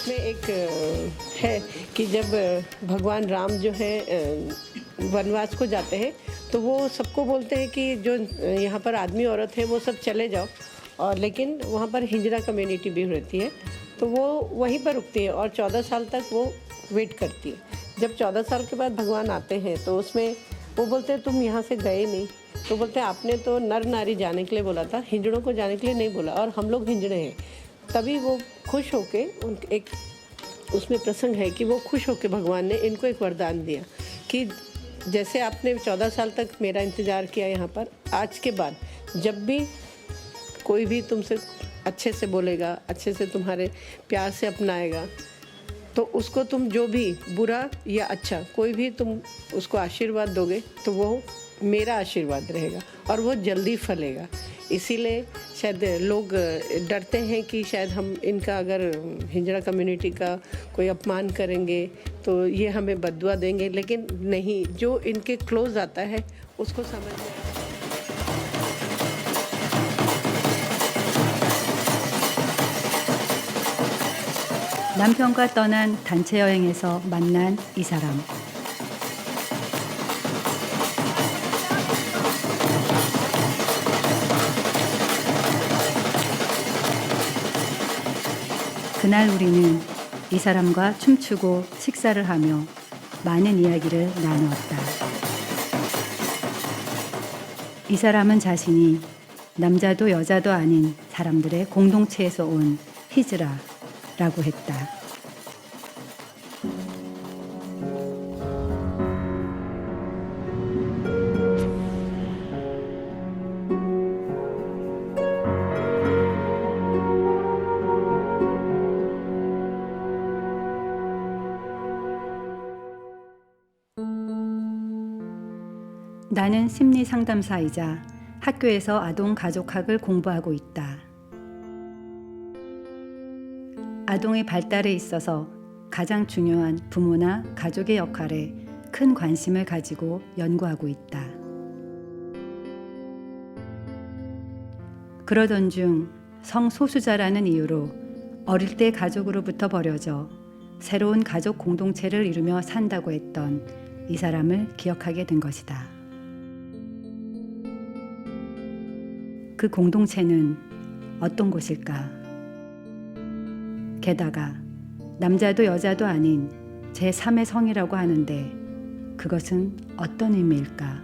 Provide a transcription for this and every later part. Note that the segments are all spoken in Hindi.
उसमें एक है कि जब भगवान राम जो है वनवास को जाते हैं तो वो सबको बोलते हैं कि जो यहाँ पर आदमी औरत है वो सब चले जाओ, और लेकिन वहाँ पर हिजड़ा कम्युनिटी भी रहती है तो वो वहीं पर रुकती है और 14 साल तक वो वेट करती है। जब 14 साल के बाद भगवान आते हैं तो उसमें वो बोलते हैं तुम यहाँ से गए नहीं, तो बोलते हैं आपने तो नर नारी जाने के लिए बोला था, हिजड़ों को जाने के लिए नहीं बोला, और हम लोग हिजड़े हैं। तभी वो खुश होके उन एक उसमें प्रसंग है कि वो खुश होके भगवान ने इनको एक वरदान दिया कि जैसे आपने 14 साल तक मेरा इंतज़ार किया यहाँ पर, आज के बाद जब भी कोई भी तुमसे अच्छे से बोलेगा, अच्छे से तुम्हारे प्यार से अपनाएगा, तो उसको तुम जो भी बुरा या अच्छा कोई भी तुम उसको आशीर्वाद दोगे तो वो मेरा आशीर्वाद रहेगा और वो जल्दी फलेगा। इसीलिए शायद लोग डरते हैं कि शायद हम इनका अगर हिजड़ा कम्युनिटी का कोई अपमान करेंगे तो ये हमें बद्दुआ देंगे, लेकिन नहीं, जो इनके क्लोज आता है उसको समझ में आता है। 남편과 떠난 단체 여행에서 만난 이 사람. 그날 우리는 이 사람과 춤추고 식사를 하며 많은 이야기를 나누었다. 이 사람은 자신이 남자도 여자도 아닌 사람들의 공동체에서 온 히즈라라고 했다. 나는 심리 상담사이자 학교에서 아동 가족학을 공부하고 있다. 아동의 발달에 있어서 가장 중요한 부모나 가족의 역할에 큰 관심을 가지고 연구하고 있다. 그러던 중 성소수자라는 이유로 어릴 때 가족으로부터 버려져 새로운 가족 공동체를 이루며 산다고 했던 이 사람을 기억하게 된 것이다. 그 공동체는 어떤 곳일까? 게다가 남자도 여자도 아닌 제3의 성이라고 하는데 그것은 어떤 의미일까?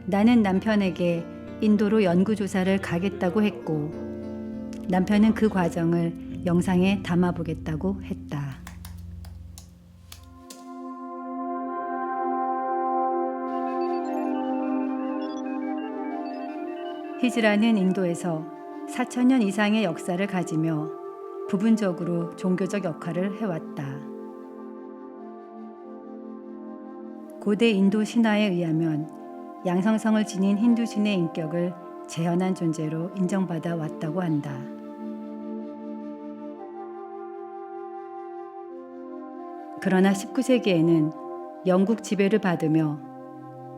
나는 남편에게 인도로 연구조사를 가겠다고 했고 남편은 그 과정을 영상에 담아보겠다고 했다. 히즈라는 인도에서 4,000년 이상의 역사를 가지며 부분적으로 종교적 역할을 해왔다. 고대 인도 신화에 의하면 양성성을 지닌 힌두신의 인격을 재현한 존재로 인정받아 왔다고 한다. 그러나 19세기에는 영국 지배를 받으며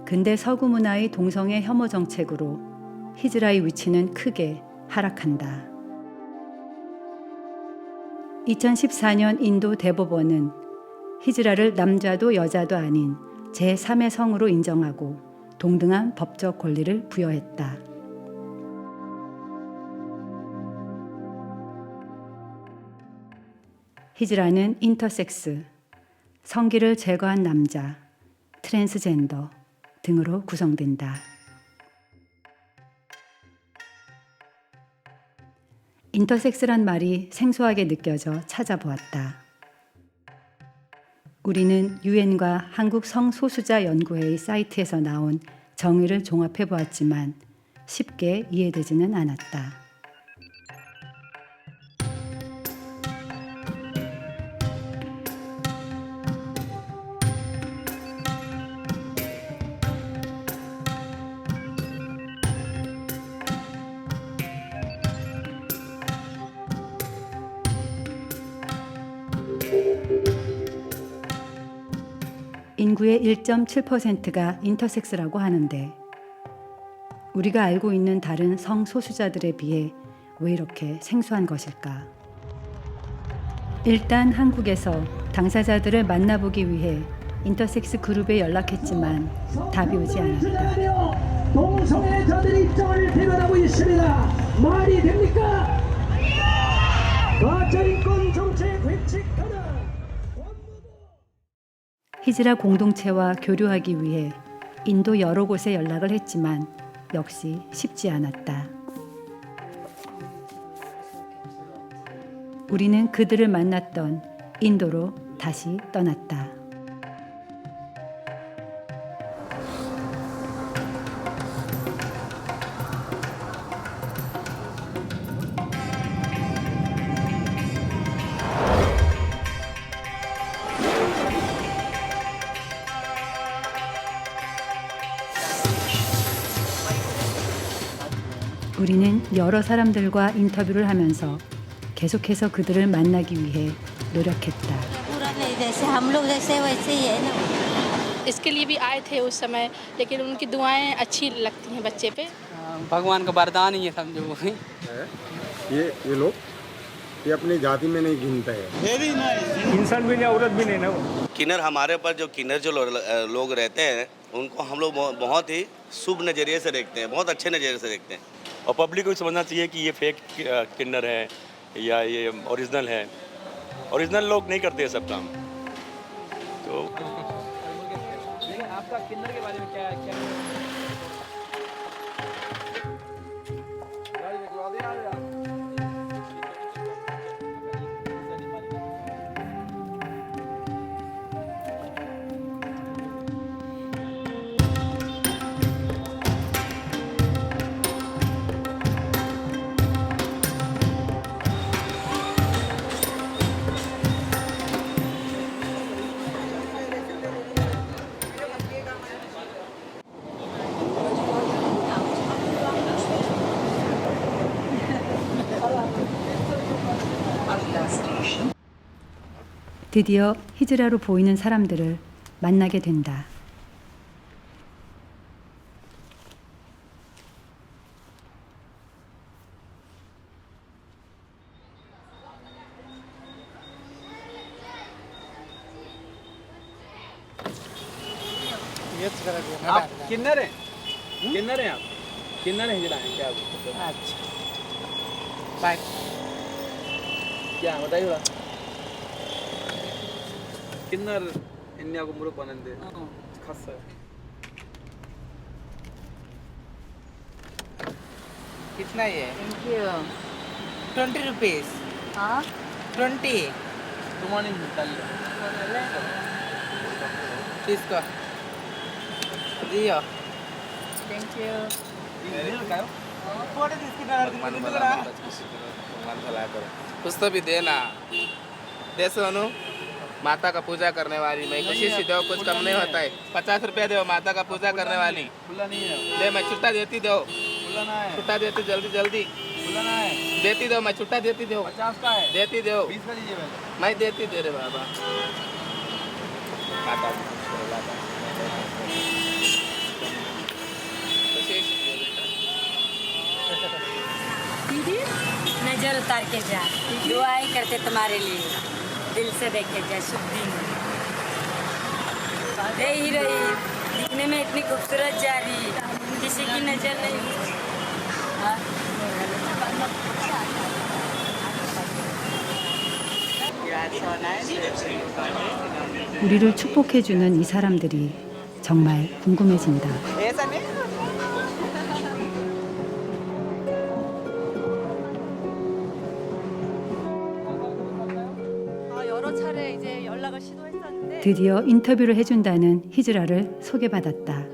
근대 서구 문화의 동성애 혐오 정책으로 히즈라의 위치는 크게 하락한다. 2014년 인도 대법원은 히즈라를 남자도 여자도 아닌 제3의 성으로 인정하고 동등한 법적 권리를 부여했다. 히즈라는 인터섹스, 성기를 제거한 남자, 트랜스젠더 등으로 구성된다. 인터섹스란 말이 생소하게 느껴져 찾아보았다. 우리는 유엔과 한국 성소수자 연구회의 사이트에서 나온 정의를 종합해 보았지만 쉽게 이해되지는 않았다. 인구의 1.7%가 인터섹스라고 하는데 우리가 알고 있는 다른 성소수자들에 비해 왜 이렇게 생소한 것일까? 일단 한국에서 당사자들을 만나보기 위해 인터섹스 그룹에 연락했지만 답이 오지 않았다. 동성애자들의 입장을 대변하고 있습니다. 말이 됩니까? 가짜인권 정책 회칙하는 히즈라 공동체와 교류하기 위해 인도 여러 곳에 연락을 했지만 역시 쉽지 않았다. 우리는 그들을 만났던 인도로 다시 떠났다. 우리는 여러 사람들과 인터뷰를 하면서 계속해서 그들을 만나기 위해 노력했다. पूरा नहीं जैसे हम लोग जैसे वैसे ही है ना। इसके लिए भी आए थे उस समय, लेकिन उनकी दुआएं अच्छी लगती हैं बच्चे पे। भगवान का वरदान ही है समझो वो। ये लोग ये अपनी जाति में नहीं गिनते हैं। इंसान भी नहीं औरत भी नहीं ना वो। किन्नर हमारे पर जो किन्नर जो लोग रहते हैं उनको हम लोग बहुत ही शुभ नज़रिए से देखते हैं, बहुत अच्छे नज़रिए से देखते हैं। और पब्लिक को समझना चाहिए कि ये फेक किन्नर है या ये ओरिजिनल है। ओरिजिनल लोग नहीं करते सब काम। तो आपका किन्नर के बारे में क्या 드디어 히즈라로 보이는 사람들을 만나게 된다. आप किन्नर हैं? किन्नर हैं आप? किन्नर हिजड़ा हैं क्या आप? अच्छा। बाय। क्या बताइए थोड़ा। किन्नर इंडिया को मुरुक बनंदे। खास है। कितना ये? 20 रुपीस। हाँ 20। तुम्हारी निकालिए। किसका? दिया। Thank you. कुछ तो भी देना। दे सोनू माता का पूजा करने वाली मैं खुशी से दो, कुछ कम नहीं होता है। 50 रुपया दो, माता का पूजा करने वाली। खुला नहीं है। दे मैं छुट्टा देती दो। खुला ना है। छुट्टा देती जल्दी जल्दी। खुला ना है। देती दो, मैं छुट्टा देती दो। 50 का है। देती दो। 20 का दीजिए पहले। मैं देती दे रे बाबा। दीदी नजर उतार के जा, दुआएं करते तुम्हारे लिए, दिल से देखे जा शुभ दिन। हे हीरोइन दिखने में इतनी खूबसूरत जा रही, किसी की नजर नहीं। हाँ? 우리를 축복해주는 이 사람들이 정말 궁금해진다. 여러 차례 이제 연락을 시도했었는데 드디어 인터뷰를 해준다는 히즈라를 소개받았다.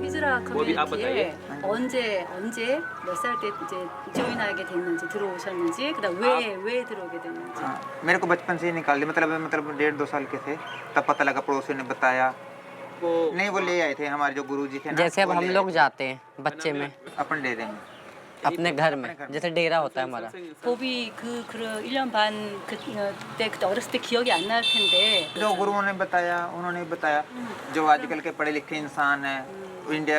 히즈라 वो भी आप 커뮤니티에 언제 몇 살 때 이제 조인하게 됐는지 들어오셨는지 그다음 왜 들어오게 됐는지. मेरे को बचपन से ही निकाल दिया, मतलब 1.5-2 साल के थे तब पता लगा, पड़ोसियों ने बताया। नहीं वो ले आए थे हमारे जो गुरुजी थे ना। जैसे अब हम लोग जाते हैं बच्चे में अपन दे देंगे। अपने घर में, जैसे डेरा होता है हमारा। 법이 그 1년 반 그때 어렸을 때 기억이 안 날 텐데 जो गुरुओं ने बताया उन्होंने बताया, जो आजकल के पढ़े लिखे इंसान हैं, इंडिया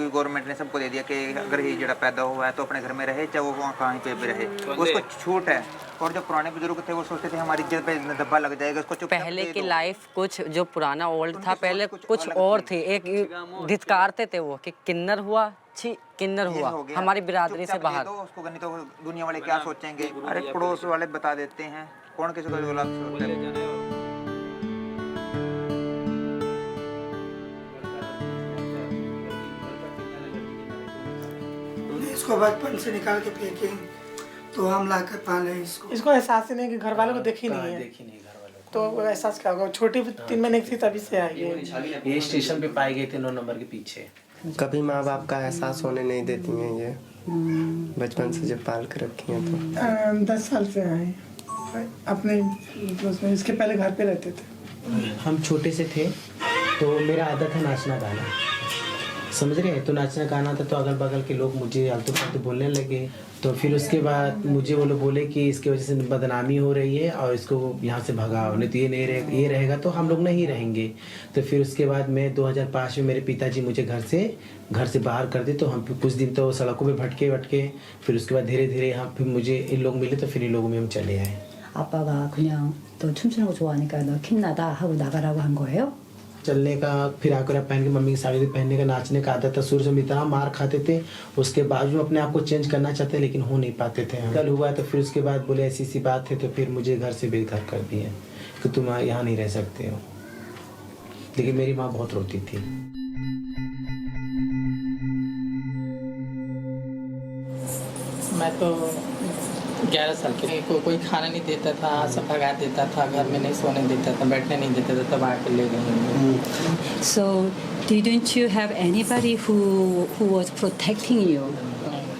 गवर्नमेंट ने सबको दे दिया कि अगर ये जड़ा पैदा हुआ है तो अपने घर में रहे, चाहे वो वहाँ कहीं पे भी रहे, उसको छूट है। और जो पुराने बुजुर्ग थे वो सोचते थे हमारी इज्जत पे धब्बा लग जाएगा, उसको चुप पहले की लाइफ कुछ जो पुराना ओल्ड था, पहले कुछ और थी। एक धिक्कारते थे वो कि किन्नर हुआ, छी किन्नर हुआ, हमारी बिरादरी से बाहर। उसको नहीं तो दुनिया वाले क्या सोचेंगे। अरे पड़ोस वाले बता देते हैं, कौन किसी को बोला सोचता है। इसको बचपन से निकाल के फेंके तो हम ला कर पाले इसको एहसास ही नहीं कि घर वालों को देखी नहीं है, तो एहसास क्या होगा। छोटी 3 महीने की थी तभी से आई है। ये स्टेशन पे पाई गई थी 9 नंबर के पीछे। कभी माँ बाप का एहसास होने नहीं देती हैं ये, बचपन से जब पाल कर रखी हैं तो। 10 साल से आए अपने, उसमें इसके पहले घर पे रहते थे। हम छोटे से थे तो मेरा आदत है नाचना गाना, समझ रहे हैं। तो नाचना गाना था तो अगल बगल के लोग मुझे आलतू फालतू बोलने लगे। तो फिर उसके बाद मुझे वो लोग बोले कि इसकी वजह से बदनामी हो रही है और इसको यहाँ से भगाओ, नहीं तो ये रहेगा तो हम लोग नहीं रहेंगे। तो फिर उसके बाद मैं 2005 में मेरे पिताजी मुझे घर से बाहर कर दी। तो हम कुछ दिन तो सड़कों पे भटके, फिर उसके बाद धीरे धीरे हम फिर मुझे इन लोग मिले, तो फिर इन लोगों में हम चले आए। 아빠가 그냥 또 춤추는 거 좋아하니까 너 킴나다 하고 나가라고 한 거예요? चलने का, फिर आकर पहन के मम्मी की साड़ी पहनने का, नाचने का आदत था। शुरू से हम इतना मार खाते थे, उसके बावजूद अपने आप को चेंज करना चाहते लेकिन हो नहीं पाते थे। कल हुआ तो फिर उसके बाद बोले ऐसी बात है, तो फिर मुझे घर से बेघर कर दिए कि तुम यहाँ नहीं रह सकते हो। लेकिन मेरी माँ बहुत रोती थी। मैं तो 11 साल के कोई खाना नहीं देता था, सब भगा देता था, घर में नहीं सोने देता था, बैठने नहीं देता था, तब आके ले गए। So didn't you have anybody who was protecting you?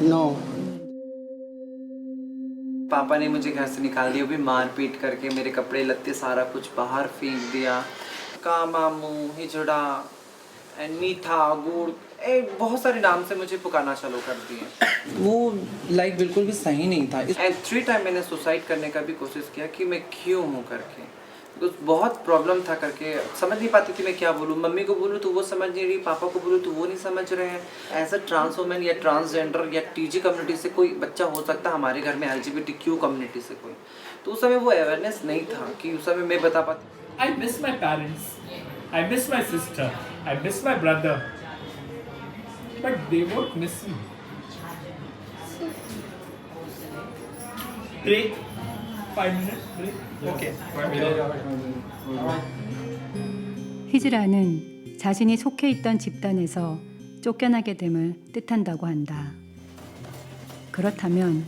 No. पापा ने मुझे घर से निकाल दिया, भी मार पीट करके मेरे कपड़े लत्ते सारा कुछ बाहर फेंक दिया। का मामू, हिजड़ा एंड मीठा गुड़, बहुत सारे नाम से मुझे पुकारना चालू कर दिए। वो लाइफ बिल्कुल भी सही नहीं था। एंड 3 टाइम मैंने सुसाइड करने का भी कोशिश किया कि मैं क्यों हूँ करके, तो बहुत प्रॉब्लम था करके समझ नहीं पाती थी मैं क्या बोलूँ। मम्मी को बोलूँ तो वो समझ नहीं रही, पापा को बोलूँ तो वो नहीं समझ रहे हैं। एज अ ट्रांस वुमेन या ट्रांसजेंडर या टीजी कम्युनिटी से कोई बच्चा हो सकता, हमारे घर में LGBTQ कम्युनिटी से कोई, तो उस समय वो अवेयरनेस नहीं था कि उस समय मैं बता पाती। I miss my parents, I miss my sister, I miss my brother, but they won't miss me. Break, 5 minutes break. Okay. 히즈라는 자신이 속해 있던 집단에서 쫓겨나게 됨을 뜻한다고 한다. 그렇다면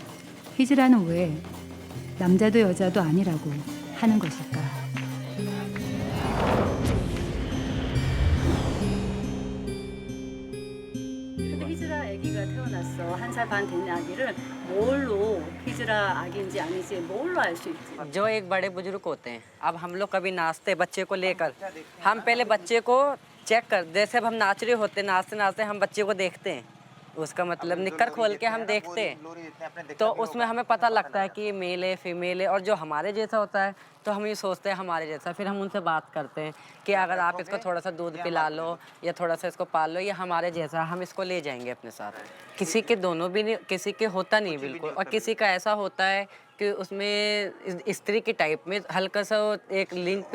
히즈라는 왜 남자도 여자도 아니라고 하는 것일까? 히즈라 아기가 태어났어. 1살 반 된 아기를 뭘로 히즈라 아기인지 아닌지 뭘로 알 수 있지? जो एक बड़े बुजुर्ग होते हैं, अब हम लोग कभी नाचते बच्चे को लेकर, हम पहले बच्चे को चेक कर, जैसे अब हम नाच रहे होते, नाचते नाचते हम बच्चे को देखते हैं, उसका मतलब निक्कर खोल के हम देखते हैं, तो उसमें हमें पता लगता है कि ये मेल है फीमेल है। और जो हमारे जैसा होता है तो हम ये सोचते हैं हमारे जैसा, फिर हम उनसे बात करते हैं कि अगर आप इसको थोड़ा सा दूध पिला लो या थोड़ा सा इसको पाल लो, ये हमारे जैसा, हम इसको ले जाएंगे अपने साथ। किसी के दोनों भी नहीं, किसी के होता नहीं बिल्कुल, और किसी का ऐसा होता है कि उसमें स्त्री के टाइप में हल्का सा एक लिंक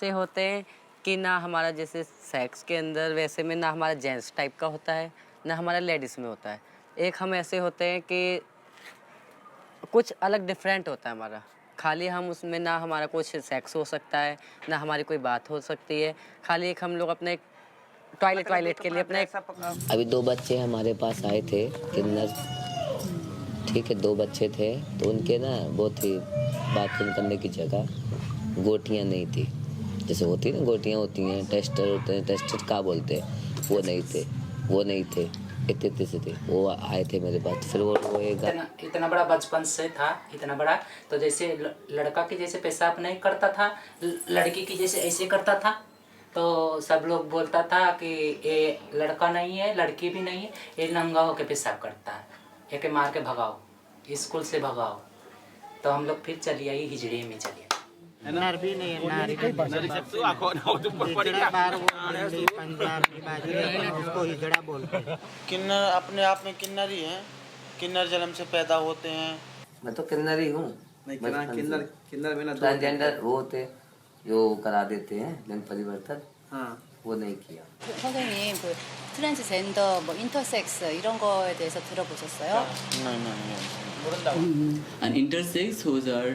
से होते हैं कि ना हमारा जैसे सेक्स के अंदर वैसे में ना हमारा जेंट्स टाइप का होता है ना हमारा लेडीज़ में होता है। एक हम ऐसे होते हैं कि कुछ अलग डिफरेंट होता है हमारा, खाली हम उसमें ना हमारा कुछ सेक्स हो सकता है ना हमारी कोई बात हो सकती है, खाली एक हम लोग अपने टॉयलेट के लिए अपने अभी 2 बच्चे हमारे पास आए थे किन्नर, ठीक है 2 बच्चे थे, तो उनके ना वो थी बाथरूम करने की जगह गोटियाँ नहीं थी, जैसे होती ना गोटियाँ होती हैं, टेस्टर होते हैं, टेस्टर क्या बोलते हैं, वो नहीं थे, इतने से थे, वो आए थे मेरे पास। फिर वो इतना बड़ा बचपन से था, इतना बड़ा, तो जैसे लड़का के जैसे पेशाब नहीं करता था, लड़की की जैसे ऐसे करता था, तो सब लोग बोलता था कि ये लड़का नहीं है, लड़की भी नहीं है, ये नंगा होकर पेशाब करता है। एके मार के भगाओ, स्कूल से भगाओ, तो हम लोग फिर चली आई हिजड़े में चले आए। नर भी नहीं है, नारी का पंजाबी बाजी उसको हिजड़ा बोलते हैं। किन्नर अपने आप में किन्नर ही है, किन्नर जन्म से पैदा होते हैं। मैं तो किन्नर ही हूँ। किन्नर में ना ट्रांसजेंडर वो होते जो करा देते हैं लिंग परिवर्तन, हाँ वो नहीं किया। 선생님 그 트랜스젠더 뭐 인터섹스 이런 거에 대해서 들어보셨어요? And intersex who are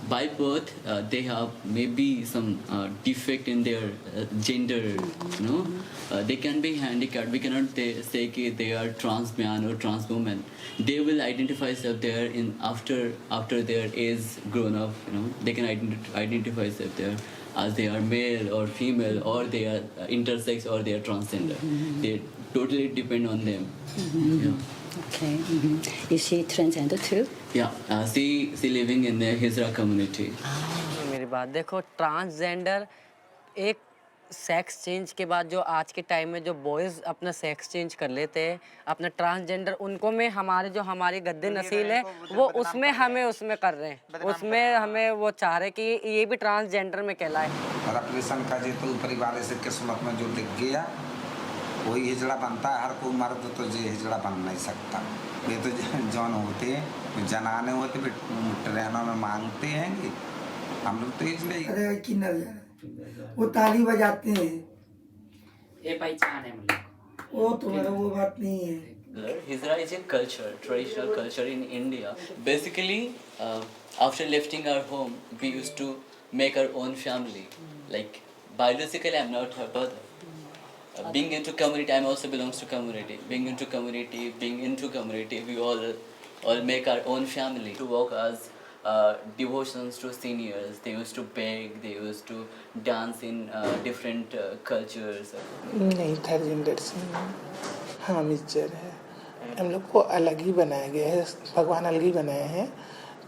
by birth they have maybe some defect in their gender, you know. They can be handicapped. We cannot say that they are trans man or trans woman. They will identify self there in after their age grown up, you know. They can identify self there as they are male or female, or they are intersex, or they are transgender. They totally depend on them. Yeah. Okay. Is she transgender too? Yeah, she living in the Hijra community. मेरी बात देखो, ट्रांसजेंडर एक सेक्स चेंज के बाद जो आज के टाइम में जो बॉयज़ अपना सेक्स चेंज कर लेते हैं, अपना ट्रांसजेंडर उनको में हमारी गद्दे नस्ल है वो उसमें कर रहे हैं, उसमें हमें वो चाह रहे कि ये भी ट्रांसजेंडर में कहलाए। और ऑपरेशन का जो परिवार से किस्मत में जो लिख गया वही हिजड़ा बनता है। हर कोई मर्द तो ये हिजड़ा बन नहीं सकता। ये तो जौन होते हैं जनाने होते ट्रेनों में मांगते हैं कि हम लोग तो इसलिए किन्नर वो ताली बजाते हैं, ये पहचान है हम लोग। वो तुम्हारा वो बात नहीं है। Hijra is a culture, traditional culture in India. Basically, after lifting our home, we used to make our own family. Like biologically, I'm not her brother. Being into community, I also belongs to community. Being into community, we all make our own family. To work as devotions to seniors, they used to beg, they used to dance in different cultures. नहीं, थर्ड जेंडर से हाँ मिक्सचर है। हम लोग को अलग ही बनाया गया है, भगवान अलग ही बनाए हैं,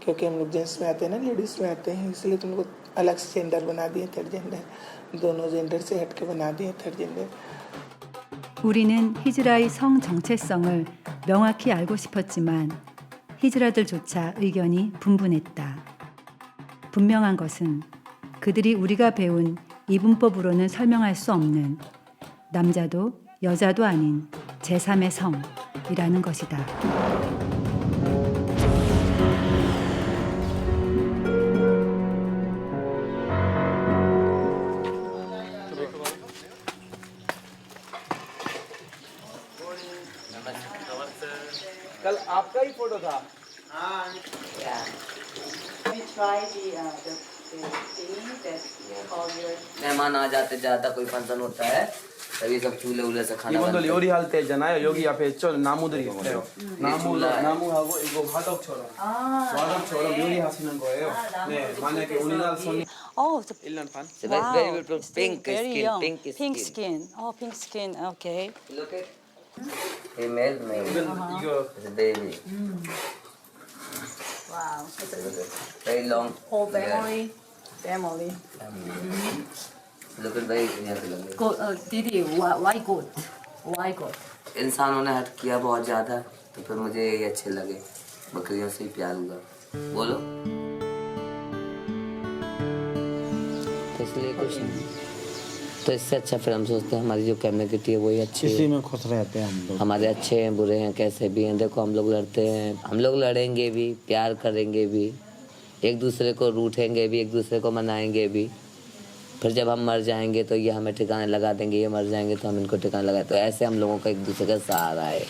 क्योंकि हम लोग जेंट्स में आते हैं ना, लेडीज़ में आते हैं, इसलिए तुम लोग अलग से जेंडर बना दिए, थर्ड जेंडर। दोनों जेंडर से हट के बना दिए थर्ड जेंडर। 우리는 히즈라의 성 정체성을 명확히 알고 싶었지만 히즈라들조차 의견이 분분했다. 분명한 것은 그들이 우리가 배운 이분법으로는 설명할 수 없는 남자도 여자도 아닌 제3의 성이라는 것이다. कल आपका ही फोटो था। मेहमान आ जाते ज्यादा कोई फंक्शन होता है तभी सब चूल्हे उल्हे से खाना 이번도 요리 할 때 있잖아요. 여기 앞에 나무들이 있어요. 나무하고 이거 화덕처럼 요리하시는 거예요. 네, 만약에 우리나라 손님 Oh, 1년 반. wow. Very beautiful pink very skin, young. pink Pink skin. skin. Oh, pink skin. Okay. Look at female, male. 이거 It's a baby. Wow. Very long. Whole family. Family. Look at very near to the Good. Didi, why good? Why good? इंसानों ने हट किया बहुत ज़्यादा, तो फिर मुझे यही अच्छे लगे, बकरियों से ही प्यार हुआ। बोलो। तो इसलिए कुछ नहीं, तो इससे अच्छा फिर हम सोचते हैं हमारी जो कम्युनिटी है वही अच्छी है, इसी में खुश रहते हैं हम लोग। हमारे अच्छे हैं बुरे हैं कैसे भी हैं, देखो हम लोग लड़ते हैं, हम लोग लड़ेंगे भी, प्यार करेंगे भी, एक दूसरे को रूठेंगे भी, एक दूसरे को मनाएंगे भी, फिर जब हम मर जाएंगे तो ये हमें ठिकाने लगा देंगे, ये मर जाएंगे तो हम इनको ठिकाने लगाए, तो ऐसे हम लोगों का एक दूसरे का सहारा है।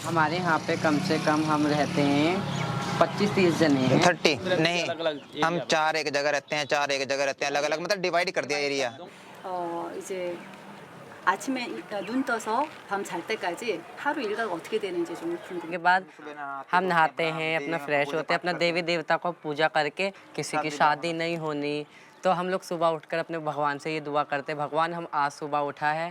हमारे यहाँ पे कम से कम हम रहते हैं 25-30 जने हैं। 30 नहीं, हम 4 एक जगह रहते हैं, 4 एक जगह रहते हैं, अलग अलग, मतलब डिवाइड कर दिया एरिया। 이제 아침에 눈 떠서 밤 잘 때까지 하루 일과가 어떻게 되는지 좀 궁금해요. के बाद हम नहाते हैं, अपना फ्रेश होते हैं, अपना देवी देवता को पूजा करके, किसी की शादी नहीं होनी तो हम लोग सुबह उठकर अपने भगवान से ये दुआ करते हैं, भगवान हम आज सुबह उठा है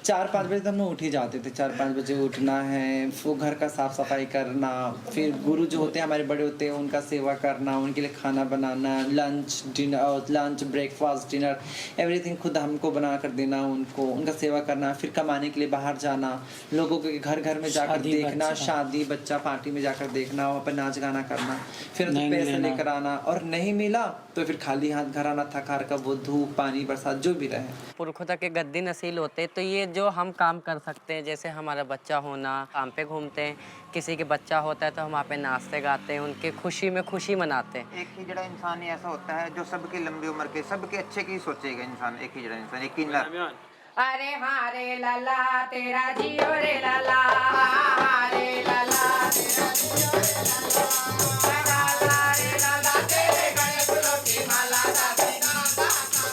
4-5 बजे तो हम लोग उठ ही जाते थे। 4-5 बजे उठना है, वो घर का साफ सफाई करना, फिर गुरु जो होते हैं हमारे बड़े होते हैं उनका सेवा करना, उनके लिए खाना बनाना, लंच ब्रेकफास्ट डिनर एवरीथिंग खुद हमको बना कर देना, उनको उनका सेवा करना, फिर कमाने के लिए बाहर जाना, लोगों के घर घर में जाकर देखना, शादी बच्चा पार्टी में जाकर देखना, वहाँ पर नाच गाना करना, फिर पैसे लेकर आना, और नहीं मिला तो फिर खाली हाथ घर आना, थकार का वो धूप पानी बरसात जो भी रहे। पुरखुदा के गद्दी नसील होते, तो ये जो हम काम कर सकते हैं, जैसे हमारा बच्चा होना, काम पे घूमते हैं, किसी के बच्चा होता है तो हम वहाँ पे नाचते गाते हैं, उनके खुशी में खुशी मनाते हैं। एक ही जड़ा इंसान ही ऐसा होता है जो सबकी लंबी उम्र के सबके अच्छे की सोचेगा इंसान, एक ही जड़ा इंसान, एक ही नर। अरे हाँ रे लाला तेरा जियो रे लाला, हाँ रे लाला तेरा जियो रे लाला, लाला रे लाला तेरे गले फूलों की माला, दादी नाना का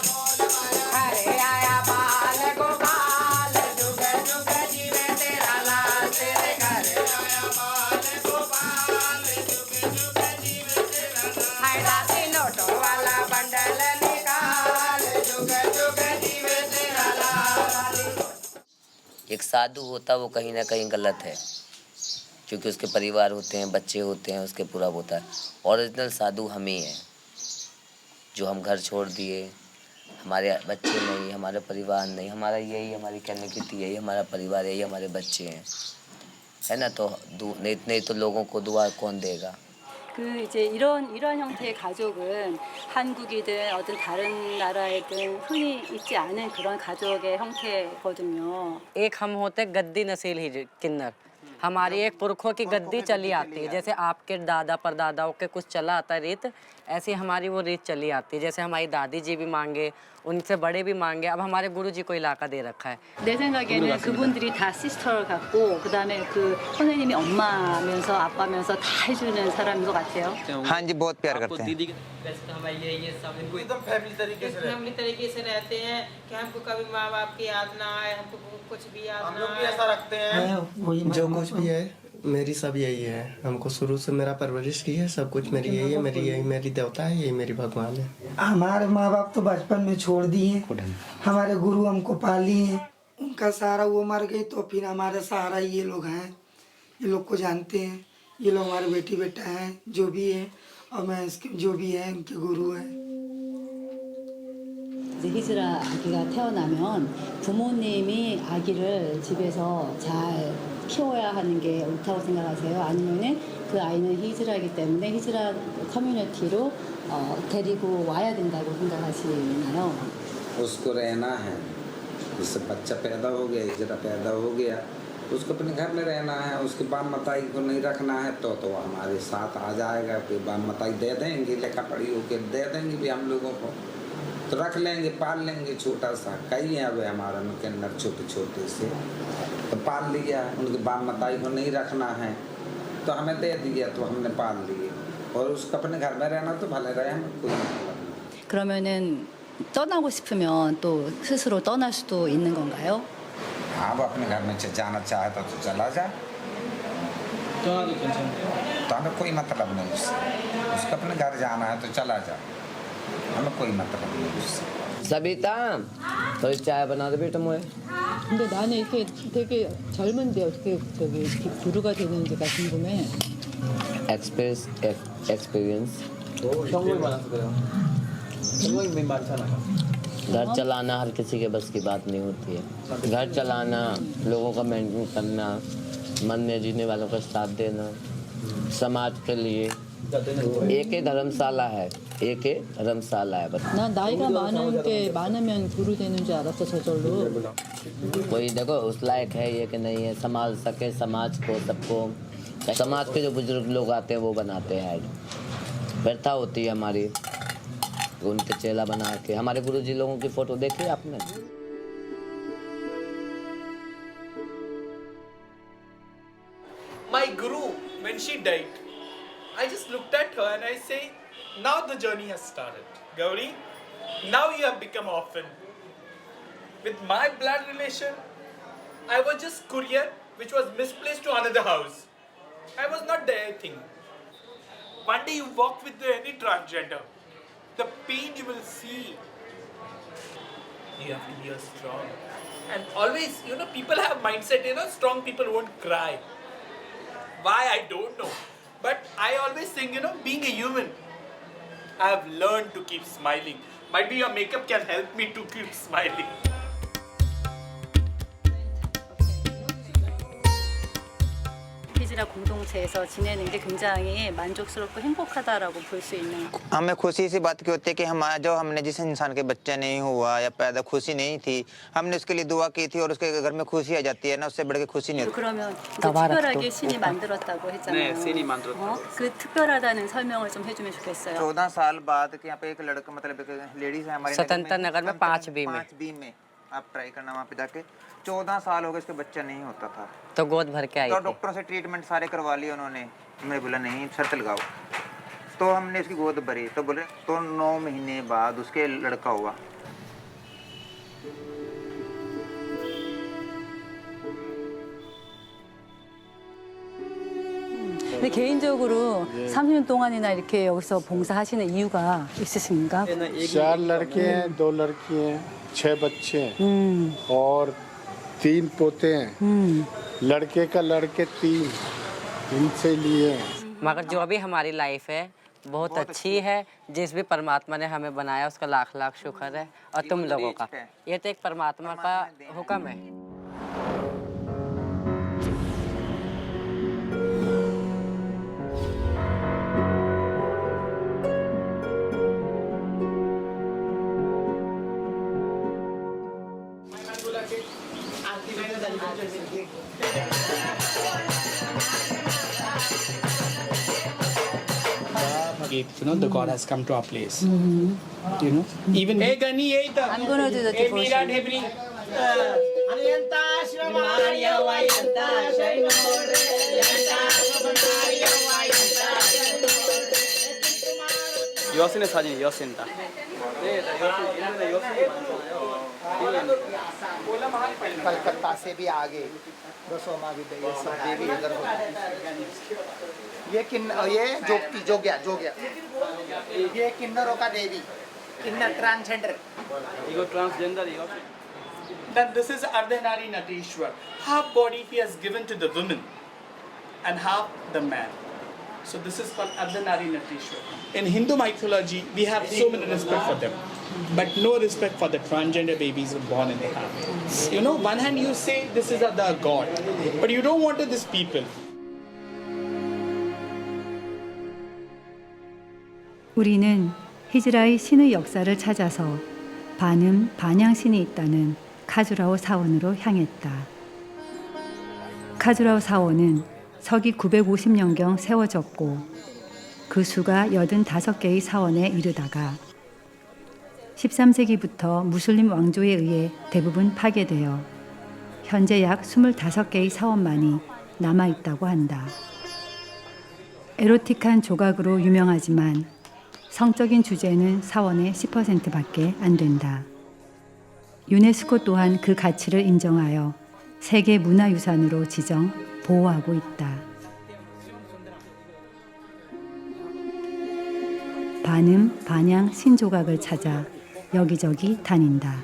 बोल माया, अरे आया बाल गोपाल जुग जुग जीवे तेरा लाल तेरे घर, आया बाल गोपाल जुग जुग जीवे तेरा लाल, हाय दादी नोटों वाला बंडल निकाल, जुग जुग जीवे तेरा लाल। एक साधु होता वो कहीं ना कहीं गलत है, क्योंकि उसके परिवार होते हैं, बच्चे होते हैं, उसके पूरा होता है। ओरिजिनल साधु हम ही हैं, जो हम घर छोड़ दिए, हमारे बच्चे नहीं, हमारे परिवार नहीं, हमारा यही, हमारी कहने की थी यही हमारा परिवार, यही हमारे बच्चे हैं, है ना। तो नहीं तो लोगों को दुआ कौन देगा। 이제 이런 형태의 가족은 한국이든 어떤 다른 나라에든 흔히 있지 않은 그런 가족의 형태거든요. एक हम होते गद्दी नसील ही किन्नर, हमारी एक पुरखों की गद्दी चली आती है, जैसे आपके दादा परदादाओं के कुछ चला आता है रीत, ऐसी हमारी वो रीत चली आती है। जैसे हमारी दादी जी भी मांगे, उनसे बड़े भी मांगे, अब हमारे गुरुजी को इलाका दे रखा है। 내 생각에는 그분들이 다 시스터 같고 그다음에 그 선생님이 엄마면서 아빠면서 다 해주는 사람인 것 같아요. हाँ जी, बहुत प्यार करते हैं। वैसे तो हमारे ये सब इनको एकदम फैमिली तरीके से फैमिली तरीके से रहते हैं कि हमको कभी माँ बाप की याद ना आए, हमको कुछ भी याद ना आए, ऐसा रखते हैं। जो कुछ भी है मेरी सब यही है, हमको शुरू से मेरा परवरिश की है, सब कुछ मेरी यही है, मेरी देवता है, यही मेरी भगवान है। हमारे माँ बाप तो बचपन में छोड़ दिए, हमारे गुरु हमको पाली हैं, उनका सहारा वो मर गए तो फिर हमारा सहारा ये लोग हैं, ये लोग को जानते हैं, ये लोग हमारे बेटी बेटा हैं, जो भी है, और मैं इसके जो भी है उनके गुरु हैं। 이제 히즈라 아기가 태어나면 부모님이 아기를 집에서 잘 키워야 하는 게 옳다고 생각하세요? 아니면은 그 아이는 히즈라이기 때문에 히즈라 커뮤니티로 데리고 와야 된다고 생각하시나요? उसको रहना है, जैसे बच्चा पैदा हो गया, हिजरा पैदा हो गया, उसको अपने घर में रहना है, उसके बाप मताई को नहीं रखना है तो हमारे साथ आ जाएगा, फिर बाप मताई दे देंगे, लेखा पढ़ी होके दे देंगे भी हम लोगों को, तो रख लेंगे, पाल लेंगे। छोटा सा कई है अब हमारा उनके अंदर छोटे छोटे से, तो पाल लिया। उनके बाप मताई को नहीं रखना है तो हमें दे दिया, तो हमने पाल लिए, और उसको अपने घर में रहना तो भले रहे, हमें कोई मतलब नहीं। 그러면은 떠나고 싶으면 또 스스로 떠날 수도 있는 건가요? हाँ, वो अपने घर में जाना चाहता तो चला जा, तो हमें कोई मतलब नहीं उससे, उसको अपने घर जाना है तो चला जा, हमें कोई मतलब नहीं उससे। सबिता थोड़ी चाय बना दे बेटा मुझे। 근데 나는 이렇게 되게 젊은데 어떻게 저기 구루가 되는지가 궁금해. एक्सपीरियंस 형님이 많아서 그래요. 형님이 많잖아요। घर चलाना हर किसी के बस की बात नहीं होती है। घर चलाना, लोगों का मेंटेन करना, मन में जीने वालों का साथ देना, समाज के लिए एक ही धर्मशाला है, एक ही धर्मशाला है बस। 난 나이가 많으면 구루 되는 줄 알았어 저절로. कोई देखो उस लायक है ये कि नहीं है, संभाल सके समाज को, सबको। समाज के जो बुजुर्ग लोग आते हैं वो बनाते हैं, व्यर्था होती है हमारी, उनके चेला बना के। हमारे गुरुजी लोगों की फोटो देखी आपने? My guru, when she died, I just looked at her and I say, now the journey has started. Gauri, now you have become orphan. With my blood relation, I was just courier which was misplaced to another house. I was not their thing. One day you walk with any transgender, the pain you will see. You have to be strong. And always, you know, people have mindset, you know, strong people won't cry. Why, I don't know. But I always think, you know, being a human, I have learned to keep smiling. Might be your makeup can help me to keep smiling. 히즈라 공동체에서 지내는 게 굉장히 만족스럽고 행복하다라고 볼 수 있는. हमें खुशी सी बात की होती है कि हमारा जो हमने जिस इंसान के बच्चा नहीं हुआ या पैदा खुशी नहीं थी, हमने उसके लिए दुआ की थी और उसके घर में खुशी आ जाती है ना, उससे बढ़ के खुशी नहीं होती. 그러면 이제 특별하게 신이 만들었다고 했잖아요. 네, 신이 만들었다. 그 특별하다는 설명을 좀 해주면 좋겠어요. 14 साल बाद कि यहाँ पे एक लड़का मतलब एक लेडीज है हमारे स्वतंत्र नगर में 5B में आप ट्राई करना वहाँ पे जाके. 14 साल हो गए उसके बच्चा नहीं होता था, तो गोद भर के आई तो थी. डॉक्टरों से ट्रीटमेंट सारे करवा लिए उन्होंने. मैं बोला नहीं शर्त लगाओ, तो हमने उसकी गोद भरी. तो बोले तो 9 महीने बाद उसके लड़का हुआ. 근데 개인적으로 30년 동안이나 이렇게 여기서 봉사하시는 이유가 있으십니까? 4 लड़के हैं, 2 लड़की हैं, 6 बच्चे हैं और 3 पोते हैं. लड़के का लड़के 3 इनसे लिए. मगर जो भी हमारी लाइफ है बहुत अच्छी है. जिस भी परमात्मा ने हमें बनाया उसका लाख लाख शुक्र है. और तुम लोगों का ये तो एक परमात्मा का हुक्म है. You know, the God has come to our place. You know, even. Hey, Gani, hey, I'm gonna do the devotion. 여신의 사진, 여신다. Calcutta से भी आगे 200 महाविद्यालय सब देवी इधर ये जोग्या ये किन्नरों का देवी किन्नर transgender. That this is Ardhanari Nateshwar. Half body he has given to the women and half the man. So this is called Ardhanari Nateshwar. In Hindu mythology, we have so many respect for them, but no respect for the transgender babies who are born in the family. You know, one hand you say this is the God, but you don't want these people. 우리는 히즈라의 신의 역사를 찾아서 반음 반향신이 있다는 카주라오 사원으로 향했다. 카주라오 사원은 서기 950년경 세워졌고 그 수가 85개의 사원에 이르다가 13세기부터 무슬림 왕조에 의해 대부분 파괴되어 현재 약 25개의 사원만이 남아있다고 한다. 에로틱한 조각으로 유명하지만 성적인 주제는 사원의 10%밖에 안 된다. 유네스코 또한 그 가치를 인정하여 세계 문화유산으로 지정, 보호하고 있다. 반음, 반향, 신조각을 찾아 여기저기 다닌다.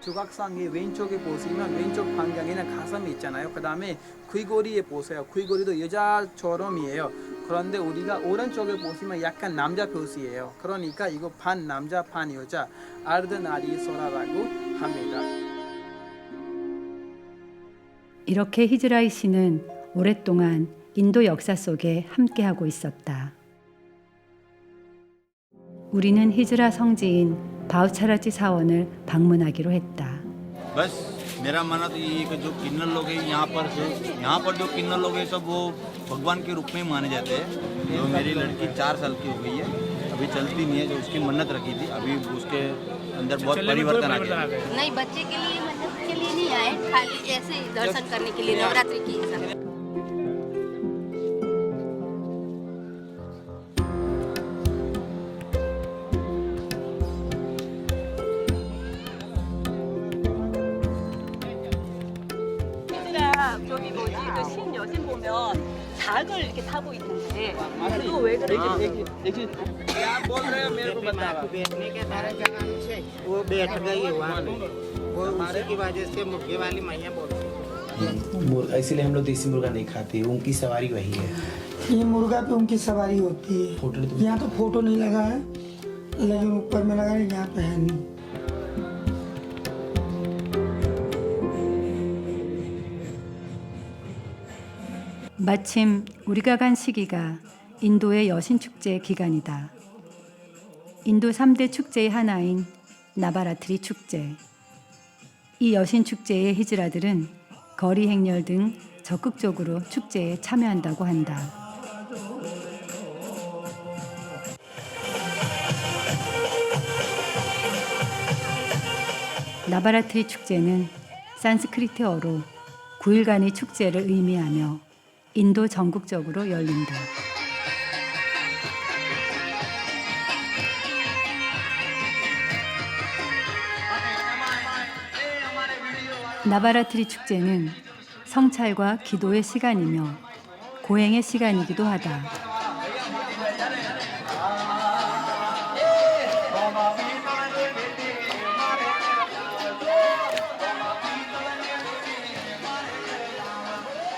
조각상에 왼쪽에 보시면 왼쪽 방향에는 가슴이 있잖아요. 그 다음에 귀걸이에 보세요. 귀걸이도 여자처럼이에요. 그런데 우리가 오른쪽에 보시면 약간 남자 표시예요. 그러니까 이거 반 남자 반 여자 아르드나리소라라고 합니다. 이렇게 히즈라이 씨는 오랫동안 인도 역사 속에 함께하고 있었다. 우리는 히즈라 성지인 바우차라지 사원을 방문하기로 했다. बस मेरा मानना तो ये है कि जो किन्नर लोग हैं यहाँ पर जो किन्नर लोग हैं सब वो भगवान के रूप में माने जाते हैं. जो मेरी लड़की 4 साल की हो गई है, अभी चलती नहीं है, जो उसकी मन्नत रखी थी, अभी उसके अंदर बहुत परिवर्तन आ गया. नहीं, बच्चे के लिए मन्नत के लिए नहीं आए, खाली ऐसे ही दर्शन करने के लिए नवरात्रि की हिसाब. 저기 뭐지 그 신여신 보면 닭을 이렇게 타고 있는데 그거 왜 그러지? बोल रहे हो मेरे को बताओ बैठने के कारण जगह से वो बैठ गई है वहाँ पे वो उसी की वजह से मुर्गे वाली मैया बोलती इसीलिए हम लोग देसी मुर्गा नहीं खाते, उनकी सवारी वही है। ये मुर्गा पे उनकी सवारी होती है। यहाँ तो फोटो नहीं लगा है, लेकिन ऊपर में लगा है, यहाँ पे है नहीं। 마침 우리가 간 시기가 인도의 여신 축제 기간이다. 인도 3대 축제의 하나인 나바라트리 축제. 이 여신 축제의 히즈라들은 거리 행렬 등 적극적으로 축제에 참여한다고 한다. 나바라트리 축제는 산스크리트어로 9일간의 축제를 의미하며 인도 전국적으로 열린다. 나바라트리 축제는 성찰과 기도의 시간이며 고행의 시간이기도 하다.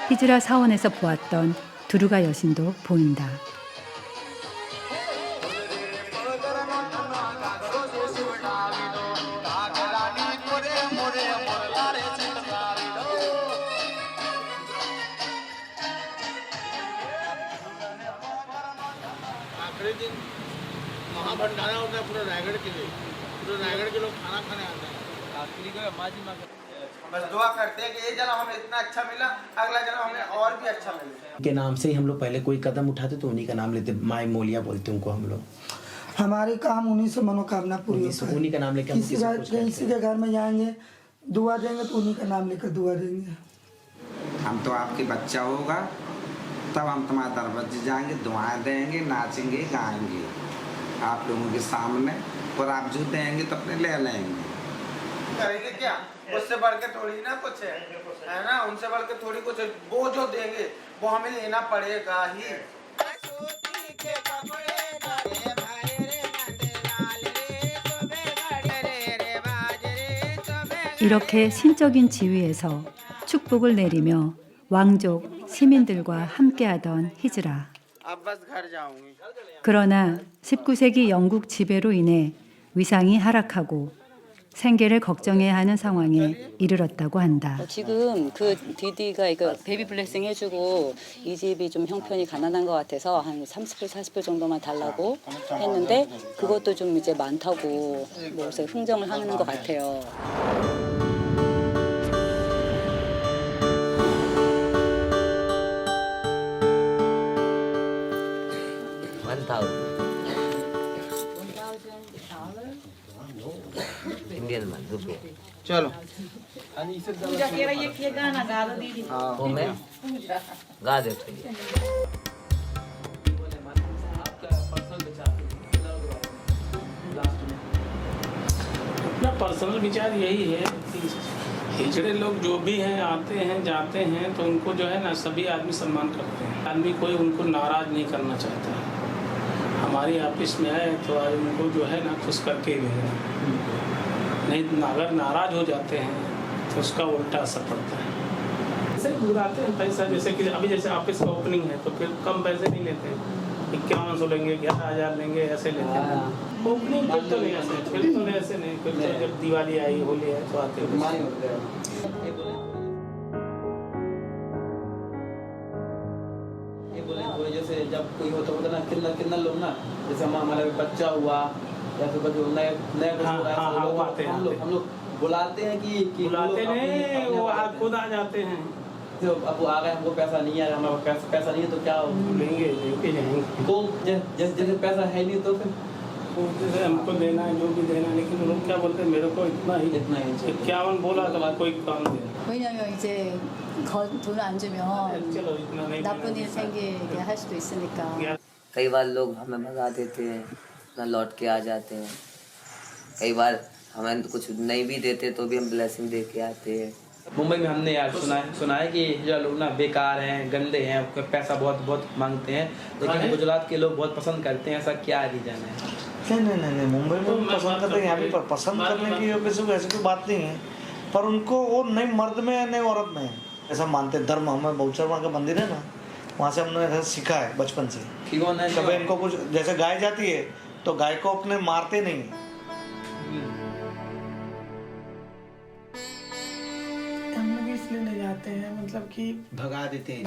히즈라 사원에서 보았던 두루가 여신도 보인다. आखिरी दिन महाभंडारा होता है पूरा रायगढ़ के लिए, पूरे रायगढ़ के लोग खाना खाने आते हैं। आखिरी को माजी माँ बस दुआ करते हैं कि ये जन्म हमें इतना अच्छा मिला, अगला जन्म हमें और भी अच्छा मिले। के नाम से ही हम लोग पहले कोई कदम उठाते तो उन्हीं का नाम लेते, माई मोलिया बोलते उनको हम लोग। हमारे काम उन्हीं से मनोकामना पूरी होती है। उन्हीं का नाम लेकर हम किसी के घर में जाएंगे दुआ देंगे तो उन्हीं का नाम लेकर दुआ देंगे। हम तो आपके बच्चा होगा तब हम तुम्हारे दरवाजे जाएंगे, दुआएं देंगे, नाचेंगे, गाएंगे आप लोगों के सामने, और आप जो देंगे तो अपने ले लेंगे। करेंगे क्या, उससे बढ़ के थोड़ी ना कुछ है ना, उनसे बढ़ के थोड़ी कुछ है। वो जो देंगे वो हमें लेना पड़ेगा ही। 이렇게 신적인 지위에서 축복을 내리며 왕족, 시민들과 함께하던 히즈라. 그러나 19세기 영국 지배로 인해 위상이 하락하고 생계를 걱정해야 하는 상황에 이르렀다고 한다. 지금 그 디디가 이거 베이비 블레싱 해주고 이 집이 좀 형편이 가난한 것 같아서 한 30불, 40불 정도만 달라고 했는데 그것도 좀 이제 많다고 뭐 그래서 흥정을 하는 것 같아요. इंडियन में रुपये चलो पूजा कह रही है कि ये गाना गा दो दीदी। वो मैं गा देते हैं। अपना पर्सनल विचार यही है कि हिजड़े लोग जो भी हैं आते हैं जाते हैं तो उनको जो है ना सभी आदमी सम्मान करते हैं। आदमी कोई उनको नाराज नहीं करना चाहता। हमारी ऑफिस में आए तो आज उनको जो है ना खुश करके ही भेजना, नहीं अगर नाराज हो जाते हैं तो उसका उल्टा असर पड़ता है। ऐसे बुलाते हैं पैसा, जैसे कि अभी जैसे ऑफिस का ओपनिंग है तो फिर कम पैसे नहीं लेते, 5100 लेंगे, 11,000 लेंगे, ऐसे लेते हैं। ओपनिंग फिर तो नहीं ऐसे, फिर तो ऐसे नहीं, फिर तो जब दिवाली आई, होली है तो आते हैं। जैसे जब कोई होता ना किन्नर लोग ना, जैसे हमारा बच्चा हुआ या फिर कोई नया कुछ हो रहा है, हम लोग बुलाते हैं कि बुलाते नहीं, वो खुद आ जाते हैं। तो अब वो आ गए, हमको पैसा नहीं है, हमारे पैसा नहीं है तो क्या लेंगे, लेके जाएंगे। तो जैसे पैसा है नहीं तो फिर जैसे हमको देना है जो भी देना, लेकिन लोग क्या बोलते हैं मेरे को इतना ही 51 बोला तो कोई काम दे। 왜냐면 이제 돈 안 주면 나쁜 일 생기게 할 수도 있으니까. कई बार लोग हमें भगा देते हैं, ना लौट के आ जाते हैं। कई बार हमें कुछ नहीं भी देते तो भी हम ब्लेसिंग दे के आते हैं। मुंबई में हमने यार सुना है कि जो लोग ना बेकार हैं, गंदे हैं, पैसा बहुत मांगते हैं, लेकिन गुजरात के लोग बहुत पसंद करते हैं। ऐसा क्या रीजन है? नहीं, मुंबई में भी पसंद करते हैं, यहाँ भी पसंद करने की किसी को ऐसी कोई बात नहीं है, पर उनको वो नहीं मर्द में है नहीं औरत में है, ऐसा मानते हैं। धर्म हमें बहुचर वहाँ का मंदिर है ना, वहाँ से हमने ऐसा सीखा है बचपन से। कभी इनको कुछ जैसे गाय जाती है तो गाय को अपने मारते नहीं। हम लोग इसलिए नहीं जाते हैं, मतलब कि भगा देते हैं।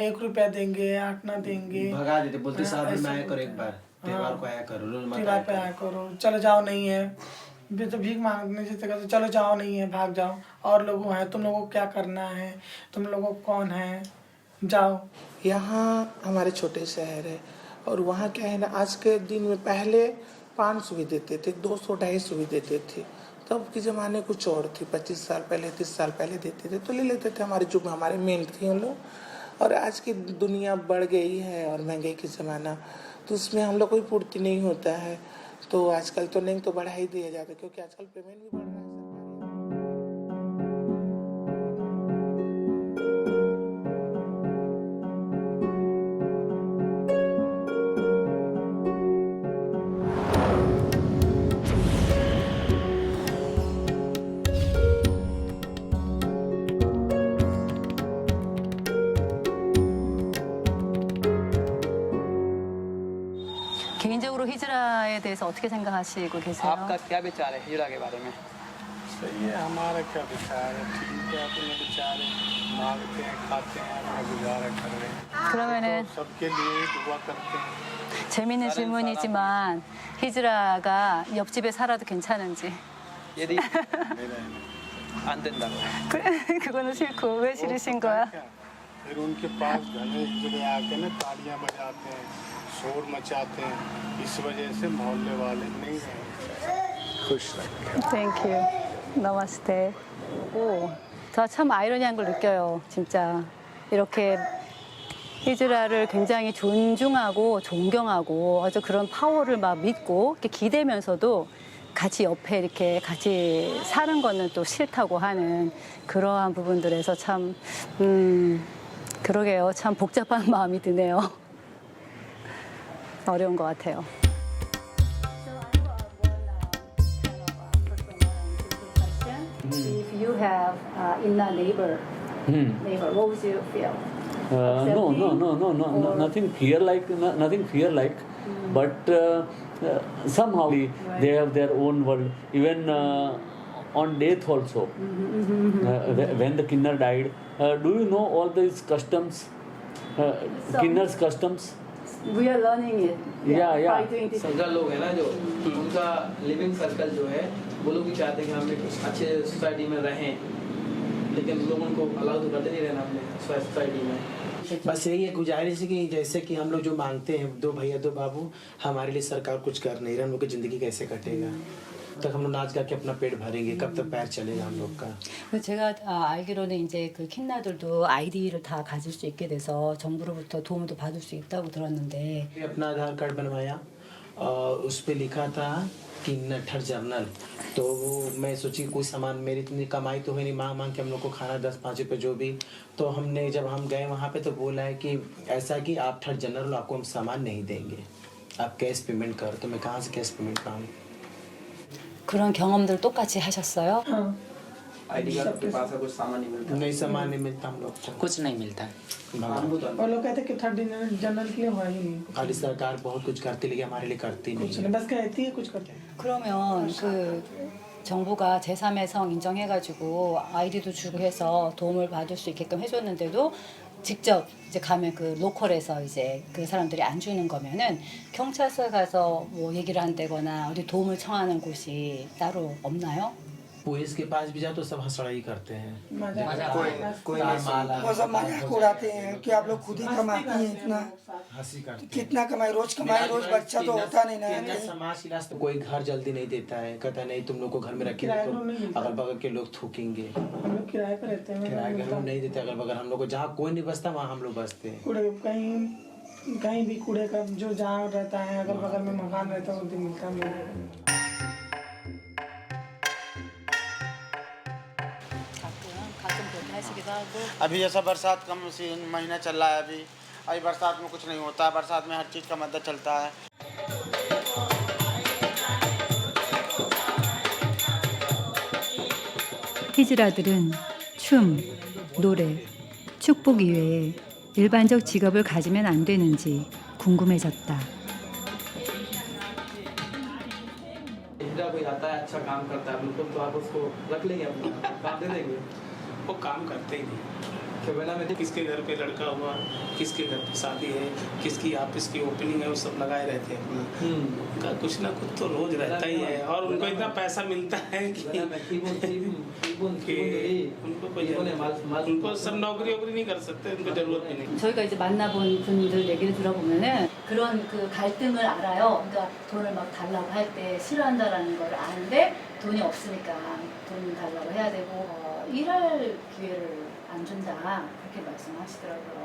1 रुपया देंगे, 8 ना देंगे, भगा देते, बोलते साहब में आया करो, एक बार त्योहार को आया करो, रोज मत त्योहार पे आया करो, चलो जाओ नहीं है, तो भीख मांगने जैसे कहते चलो जाओ नहीं है, भाग जाओ, और लोगों हैं, तुम लोगों को क्या करना है, तुम लोगों को कौन है, जाओ। यहाँ हमारे छोटे शहर है और वहाँ क्या है ना, आज के दिन में पहले 500 भी देते थे, 200-250 भी देते थे। तब के ज़माने कुछ और थी, 25 साल पहले 30 साल पहले देते थे तो ले लेते थे, हमारे जो हमारे मेन थे हम लोग। और आज की दुनिया बढ़ गई है और महंगाई की ज़माना, तो उसमें हम लोग कोई पूर्ति नहीं होता है, तो आजकल तो नहीं तो बढ़ा ही दिया जाता है, क्योंकि आजकल पेमेंट भी बढ़ रहा है। 개인적으로 히즈라에 대해서 어떻게 생각하시고 계세요? आपका क्या विचार है हिजरा के बारे में? सही है, हमारा क्या विचार है? ठीक है, अपने विचार मांगते हैं, खाते हैं, अपना गुजारा कर रहे हैं। 그러면은 तो सबके लिए दुआ करते हैं। 재미있는 질문이지만 히즈라가 옆집에 살아도 괜찮은지. यदि 안 된다고. 그거는 싫고 왜 싫으신 거야? फिर उनके पास घने हिजड़े आके ना तालियां बजाते हैं, शोर मचाते हैं, इस वजह से मोहल्ले वाले नहीं रहते। खुश रखें। Thank you. Namaste. 오, 저 참 아이러니한 걸 느껴요, 진짜. 이렇게 히즈라를 굉장히 존중하고 존경하고 아주 그런 파워를 막 믿고 이렇게 기대면서도 같이 옆에 이렇게 같이 사는 거는 또 싫다고 하는 그러한 부분들에서 참, 그러게요. 참 복잡한 마음이 드네요. 어려운 것 같아요. If you have in a neighbor, what would you feel? No, nothing fear like, but somehow they have their own world. Even on death also, when the Kinnar died, do you know all these customs, Kinnar's customs? We are learning it. Yeah. समझा लोग है ना, जो उनका लिविंग सर्कल जो है, वो लोग भी चाहते हैं कि हम एक अच्छे सोसाइटी में रहें, लेकिन लोग उनको अलाउ तो करते नहीं रहना अपने सोसाइटी में। बस यही है गुजारिश कि जैसे कि हम लोग जो मांगते हैं 2 भैया 2 बाबू, हमारे लिए सरकार कुछ कर नहीं रहा, हम लोग की ज़िंदगी कैसे कटेगा? तक हम लोग नाच गा के अपना पेट भरेंगे, कब तक पैर चलेगा हम लोग का? 제가 알기로는 이제 그 킨나들도 아이디를 다 가질 수 있게 돼서 정부로부터 도움도 받을 수 있다고 들었는데 अपना आधार कार्ड बनवाया और उस पे लिखा था किन्नर जर्नल, तो वो मैं सोची कोई सामान, मेरी इतनी कमाई तो है नहीं, मांग के हम लोग को खाना 10-5 रुपये जो भी, तो हमने जब हम गए वहाँ पे तो बोला है कि ऐसा कि आप थर्ड जनरल, आपको हम सामान नहीं देंगे, आप कैश पेमेंट करो। तो मैं कहाँ से कैश पेमेंट पाऊँ? 그런 경험들 똑같이 하셨어요? आईडी कार्ड के पास कुछ सामान नहीं मिलता। नहीं, सामान नहीं मिलता हम लोग को, कुछ नहीं मिलता। और लोग कहते हैं कि थर्ड जनरल के लिए हुआ ही नहीं। खाली सरकार बहुत कुछ करती, लेकिन हमारे लिए करती नहीं। बस कहती है, कुछ करते हैं। 그러면 그 정부가 제3의 성 인정해가지고 아이디도 주고 해서 도움을 받을 수 있게끔 해줬는데도 직접 이제 가면 그 로컬에서 이제 그 사람들이 안 주는 거면은 경찰서에 가서 뭐 얘기를 한다거나 어디 도움을 청하는 곳이 따로 없나요? पुलिस के पास भी जाओ तो सब हंसड़ाई करते हैं, कोई वो सब मजाक उड़ाते हैं कि आप लोग खुद ही कमाती हैं इतना, हंसी करते हैं। कितना कमाई, रोज बच्चा तो होता नहीं ना। समाज की रास्ते कोई घर जल्दी नहीं देता है, कहता नहीं तुम लोग को घर में रखेंगे तो अगल बगल के लोग थूकेंगे। हम लोग किराए पर रहते हैं, किराए के हम नहीं देते अगल बगल, हम लोग को जहाँ कोई नहीं बसता वहाँ हम लोग बसते हैं। कहीं भी कूड़े का जो जहाँ रहता है अगल बगल में मकान रहता है, उस मिलता है। अभी जैसा बरसात का महीना चल रहा है, अभी बरसात में कुछ नहीं होता, बरसात में हर चीज़ का मदद चलता है। 히즈라들은 춤, 노래, 축복 이외에 일반적 직업을 가지면 안 되는지 궁금해졌다. हिजड़ा कोई आता है अच्छा काम करता है बिल्कुल तो आप उसको रख लेंगे अपना काम दे देंगे। वो काम करते ही नहीं। किसके घर पे लड़का हुआ, किसके घर पे शादी है, किसकी ऑफिस की ओपनिंग है, वो सब लगाए रहते हैं अपना। उनका कुछ ना कुछ तो रोज रहता ही है और उनको इतना पैसा मिलता है कि उनको सब नौकरी नहीं कर सकते, उनको जरूरत भी नहीं। 저희가 이제 만나본 분들 얘기를 들어보면은 그런 그 갈등을 알아요. 그러니까 돈을 막 달라고 할 때 싫어한다라는 걸 아는데 돈이 없으니까 돈 달라고 해야 되고 일할 기회를 안 준다 그렇게 말씀하시더라고요.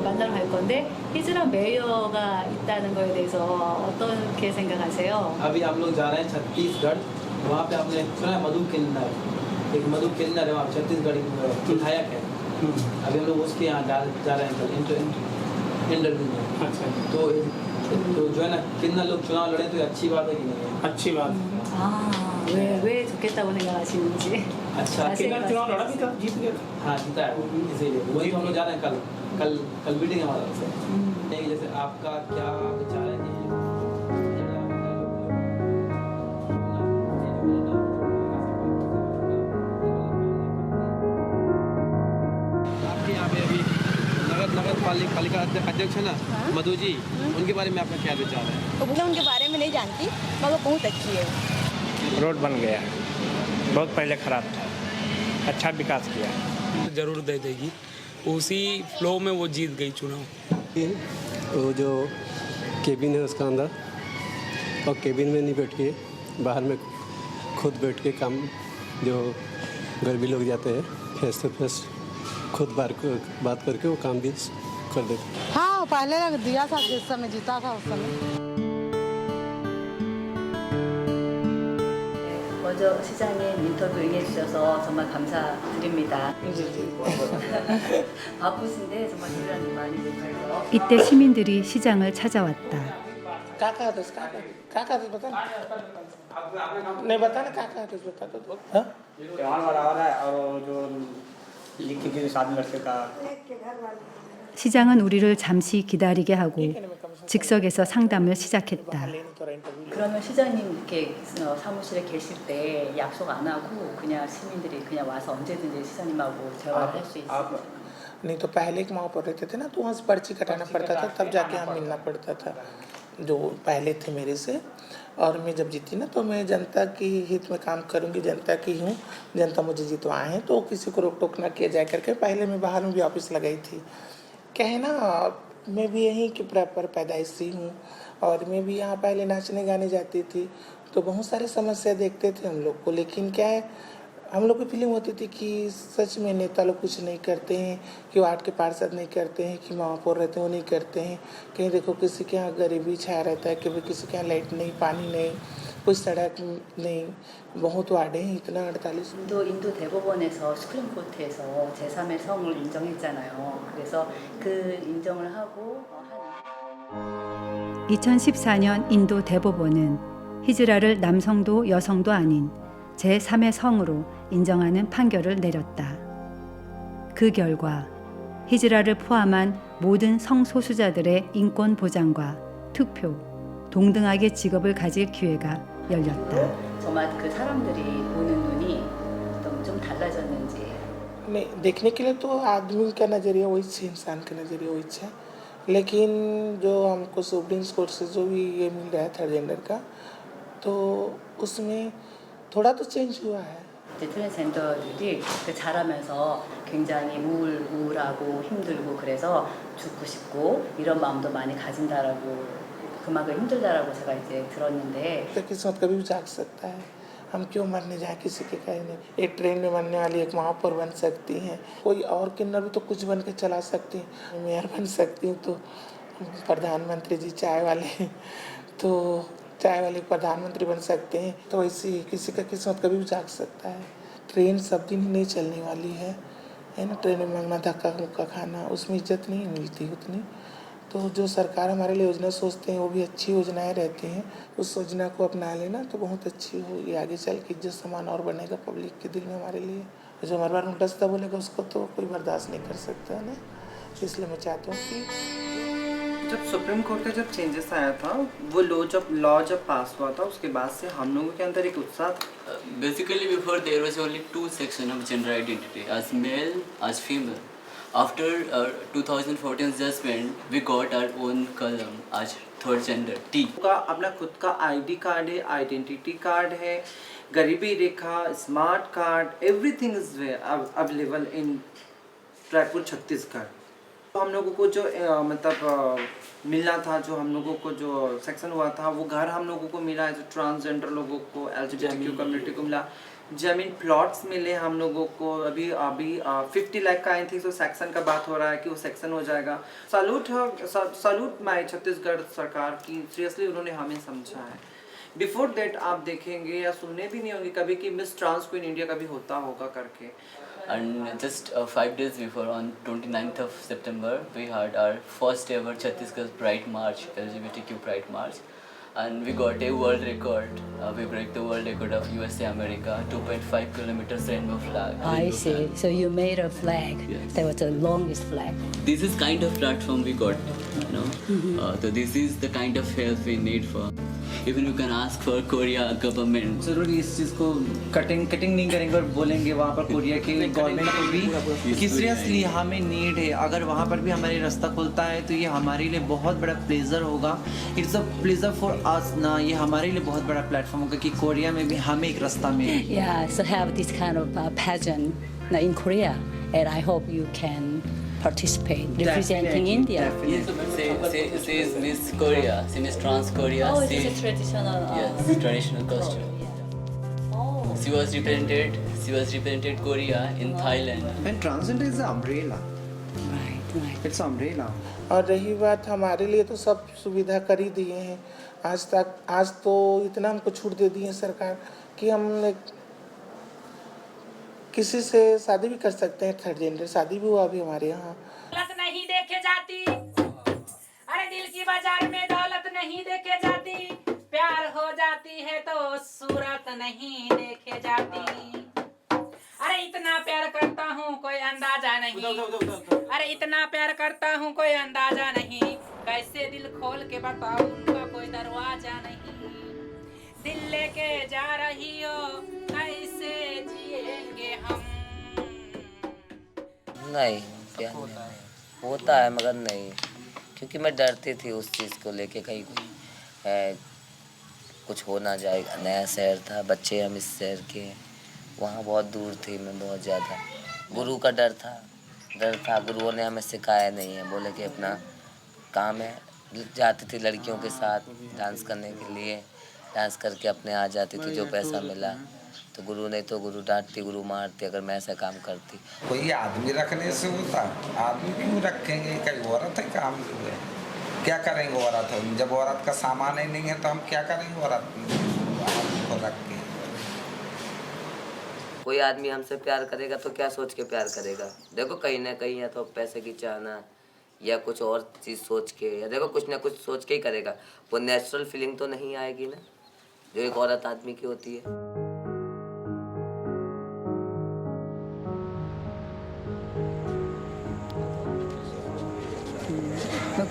만나러 갈 건데 히즈라 메이어가 있다는 거에 대해서 어떻게 생각하세요? अभी हम लोग जा रहे हैं छत्तीसगढ़, वहाँ पे आपने सुना है मधु किन्नर, एक मधु किन्नर है वहाँ छत्तीसगढ़ की विधायक है। अभी हम लोग उसके यहाँ जा रहे हैं इंटरव्यू में। तो जो है ना किन्नर लोग चुनाव लड़े तो ये अच्छी बात है कि नहीं है? अच्छी बात। 왜 좋겠다고 생각하시는지? अच्छा किन्नर चुनाव लड़ा भी था, जीत गया था। हाँ जीता है, इसीलिए वही हम लोग जा रहे हैं कल मीटिंग हमारा से। जैसे आपका क्या विचार है कि आपके यहाँ पे अभी नगर पालिका अध्यक्ष है ना मधु जी, उनके बारे में आपका क्या विचार है? तो मुझे उनके बारे में नहीं जानती मगर बहुत अच्छी है। रोड बन गया, बहुत पहले खराब था, अच्छा विकास किया। जरूर दे देगी, उसी फ्लो में वो जीत गई चुनाव। वो जो केबिन है उसका अंदर, और केबिन में नहीं बैठ के बाहर में खुद बैठ के काम, जो गरीबी लोग जाते हैं फेस टू फेस खुद बात करके वो काम भी कर देते। हाँ पहले दिया था, जिस समय जीता था उस समय। 먼저 시장님 인터뷰 응해주셔서 정말 감사드립니다. 바쁘신데 정말 시간이 많이 내주셔서. 이때 시민들이 시장을 찾아왔다. नहीं बता ना क्या कहते बता दो। त्योहार आ रहा है और जो लिखी के साथ लड़के का 시장은 우리를 잠시 기다리게 하고 즉석에서 상담을 시작했다. 그러면 시장님 이렇게 사무실에 계실 때 약속 안 하고 그냥 시민들이 그냥 와서 언제든지 시장님하고 대화를 할 수 있어요? नहीं तो पहले के वहाँ पर रहते थे ना तो वहाँ से पर्ची कटाना पड़ता था, तब जाके हम मिलना पड़ता था जो पहले थे मेरे से। और मैं जब जीती ना तो मैं जनता की हित में काम करूँगी, जनता की हूँ, जनता मुझे जितवाए हैं तो किसी को रोक टोक ना किया जाए करके पहले मैं बाहर में भी ऑफिस लगाई थी। क्या है ना, मैं भी यहीं की प्रॉपर पैदाइशी हूँ और मैं भी यहाँ पहले नाचने गाने जाती थी तो बहुत सारी समस्या देखते थे हम लोग को। लेकिन क्या है, हम लोग को फीलिंग होती थी कि सच में नेता लोग कुछ नहीं करते हैं, कि वार्ड के पार्षद नहीं करते हैं, कि महापौर रहते हैं वो नहीं करते हैं। कहीं देखो किसी के यहाँ गरीबी छाया रहता है, कभी किसी के यहाँ लाइट नहीं, पानी नहीं, कोई सड़क नहीं, बहुत वार्ड हैं इतना 48। 인도 대법원에서 수프림 코트에서 제3의 성을 인정했잖아요. 그래서 그 인정을 하고 2014년 인도 대법원은 히즈라를 남성도 여성도 아닌 제3의 성으로 인정하는 판결을 내렸다. 그 결과 히즈라를 포함한 모든 성소수자들의 인권 보장과 투표, 동등하게 직업을 가질 기회가 열렸다. 정말 그 사람들이 보는 눈이 좀 달라졌는지. नहीं, देखने के लिए तो आदमी का नज़रिया वही है, इंसान का नज़रिया वही है, लेकिन जो हमको सुप्रीम कोर्ट से जो भी ये मिल रहा है थर्ड जेंडर का, तो उसमें थोड़ा तो चेंज हुआ है। 트랜스젠더들이 자라면서 굉장히 우울하고 힘들고 그래서 죽고 싶고 이런 마음도 많이 가진다라고, 그만큼 힘들다라고 제가 이제 들었는데. किस्मत कभी भी जाग सकता है हम क्यों मरने जाए किसी के कहने। एक ट्रेन में मरने वाली एक महापौर बन सकती हैं, कोई और किन्नर भी तो कुछ बन के चला सकती हैं, मेयर बन सकती हैं, तो प्रधानमंत्री जी चाय वाले तो चाय वाले प्रधानमंत्री बन सकते हैं। तो ऐसे ही किसी का किस्मत कभी भी जाग सकता है। ट्रेन सब दिन ही नहीं चलने वाली है ना। ट्रेन में मांगना धक्का मुक्का खाना, उसमें इज्जत नहीं मिलती उतनी। तो जो सरकार हमारे लिए योजना सोचते हैं वो भी अच्छी योजनाएं रहती हैं, उस योजना को अपना लेना तो बहुत अच्छी होगी। आगे चल के इज्जत सम्मान और बनेगा पब्लिक के दिल में हमारे लिए। जो हमारे बारे में उल्टा सीधा बोलेगा उसको तो कोई बर्दाश्त नहीं कर सकता है ना। इसलिए मैं चाहता हूँ कि जब सुप्रीम कोर्ट का जब चेंजेस आया था, वो लॉ जब पास हुआ था, उसके बाद से हम लोगों के अंदर एक उत्साह Basically before there was only two sections of gender identity, as male, as female. After 2014 judgment, we got our own column as third gender, T. का अपना खुद का आईडी कार्ड है, आइडेंटिटी कार्ड है, गरीबी रेखा, smart card, everything is available in Raipur Chhattisgarh. तो हम लोगों को जो मिलना था, जो हम लोगों को जो सेक्शन हुआ था, वो घर हम लोगों को मिला है। जो ट्रांसजेंडर लोगों को, LGBTQ कम्युनिटी को मिला, जमीन प्लॉट्स मिले हम लोगों को। अभी 50 लाख का आई थिंक तो सेक्शन का बात हो रहा है कि वो सेक्शन हो जाएगा। सैल्यूट माय छत्तीसगढ़ सरकार की, सीरियसली उन्होंने हमें समझा है। बिफोर दैट आप देखेंगे या सुनने भी नहीं होंगे कभी कि मिस ट्रांस क्वीन इंडिया कभी होता होगा करके। And just 5 days before, on 29th of September, we had our first ever Chhattisgarh Pride March, LGBTQ Pride March, and we got a world record. We broke the world record of USA America, 2.5 kilometers rainbow flag. I see. So you made a flag. Yes. That was the longest flag. This is kind of platform we got, you know. So this is the kind of help we need for. Even you can ask for Korea government. जरूरी इस चीज़ को कटिंग नहीं करेंगे और बोलेंगे वहाँ पर कोरिया की गवर्नमेंट को भी कि सीरियसली हमें नीड है। अगर वहाँ पर भी हमारी रास्ता खुलता है तो ये हमारे लिए बहुत बड़ा प्लेजर होगा। It's a pleasure for us ना, ये हमारे लिए बहुत बड़ा प्लेटफॉर्म होगा कि कोरिया में भी हमें एक रास्ता मिले। Yeah, so have this kind of pageant in Korea, and I hope you can participate representing India. She is Miss Korea. She is Trans Korea. Oh, this is traditional. Yes, traditional costume. She was represented Korea in Thailand. And transgender is an umbrella. Right. It's an umbrella. और रही बात हमारे लिए तो सब सुविधा कर ही दिए हैं आज तो इतना हमको छूट दे दी है सरकार कि हम किसी से शादी भी कर सकते हैं। थर्ड जेंडर शादी भी हुआ अभी हमारे यहाँ। दौलत नहीं देखे जाती, अरे दिल की बाजार में दौलत नहीं देखे जाती, प्यार हो जाती है तो सूरत नहीं देखे जाती। अरे इतना प्यार करता हूँ कोई अंदाजा नहीं, अरे इतना प्यार करता हूँ कोई अंदाजा नहीं, कैसे दिल खोल के बताऊँ उनका कोई दरवाजा नहीं। दिल लेके जा रही हो कैसे जिएंगे हम। नहीं, प्यार नहीं होता है मगर नहीं, क्योंकि मैं डरती थी उस चीज़ को लेके कहीं कुछ हो ना जाए। नया शहर था, बच्चे हम इस शहर के, वहाँ बहुत दूर थी मैं बहुत ज़्यादा। गुरु का डर था। गुरुओं ने हमें सिखाया नहीं है, बोले कि अपना काम है। जाती थी लड़कियों के साथ डांस करने के लिए, डांस करके अपने आ जाती थी, जो पैसा मिला तो गुरु नहीं तो गुरु डांटती, गुरु मारती अगर मैं ऐसा काम करती। कोई आदमी रखने से होता, आदमी क्यों रखेंगे, कई औरत है काम हुए, क्या करेंगे औरत हो? जब औरत का सामान ही नहीं है तो हम क्या करेंगे औरत को रख के? कोई आदमी हमसे प्यार करेगा तो क्या सोच के प्यार करेगा? देखो कहीं ना कहीं या तो पैसे की चाहना या कुछ और चीज़ सोच के, या देखो कुछ ना कुछ सोच के ही करेगा। वो नेचुरल फीलिंग तो नहीं आएगी ना जो एक औरत आदमी की होती है।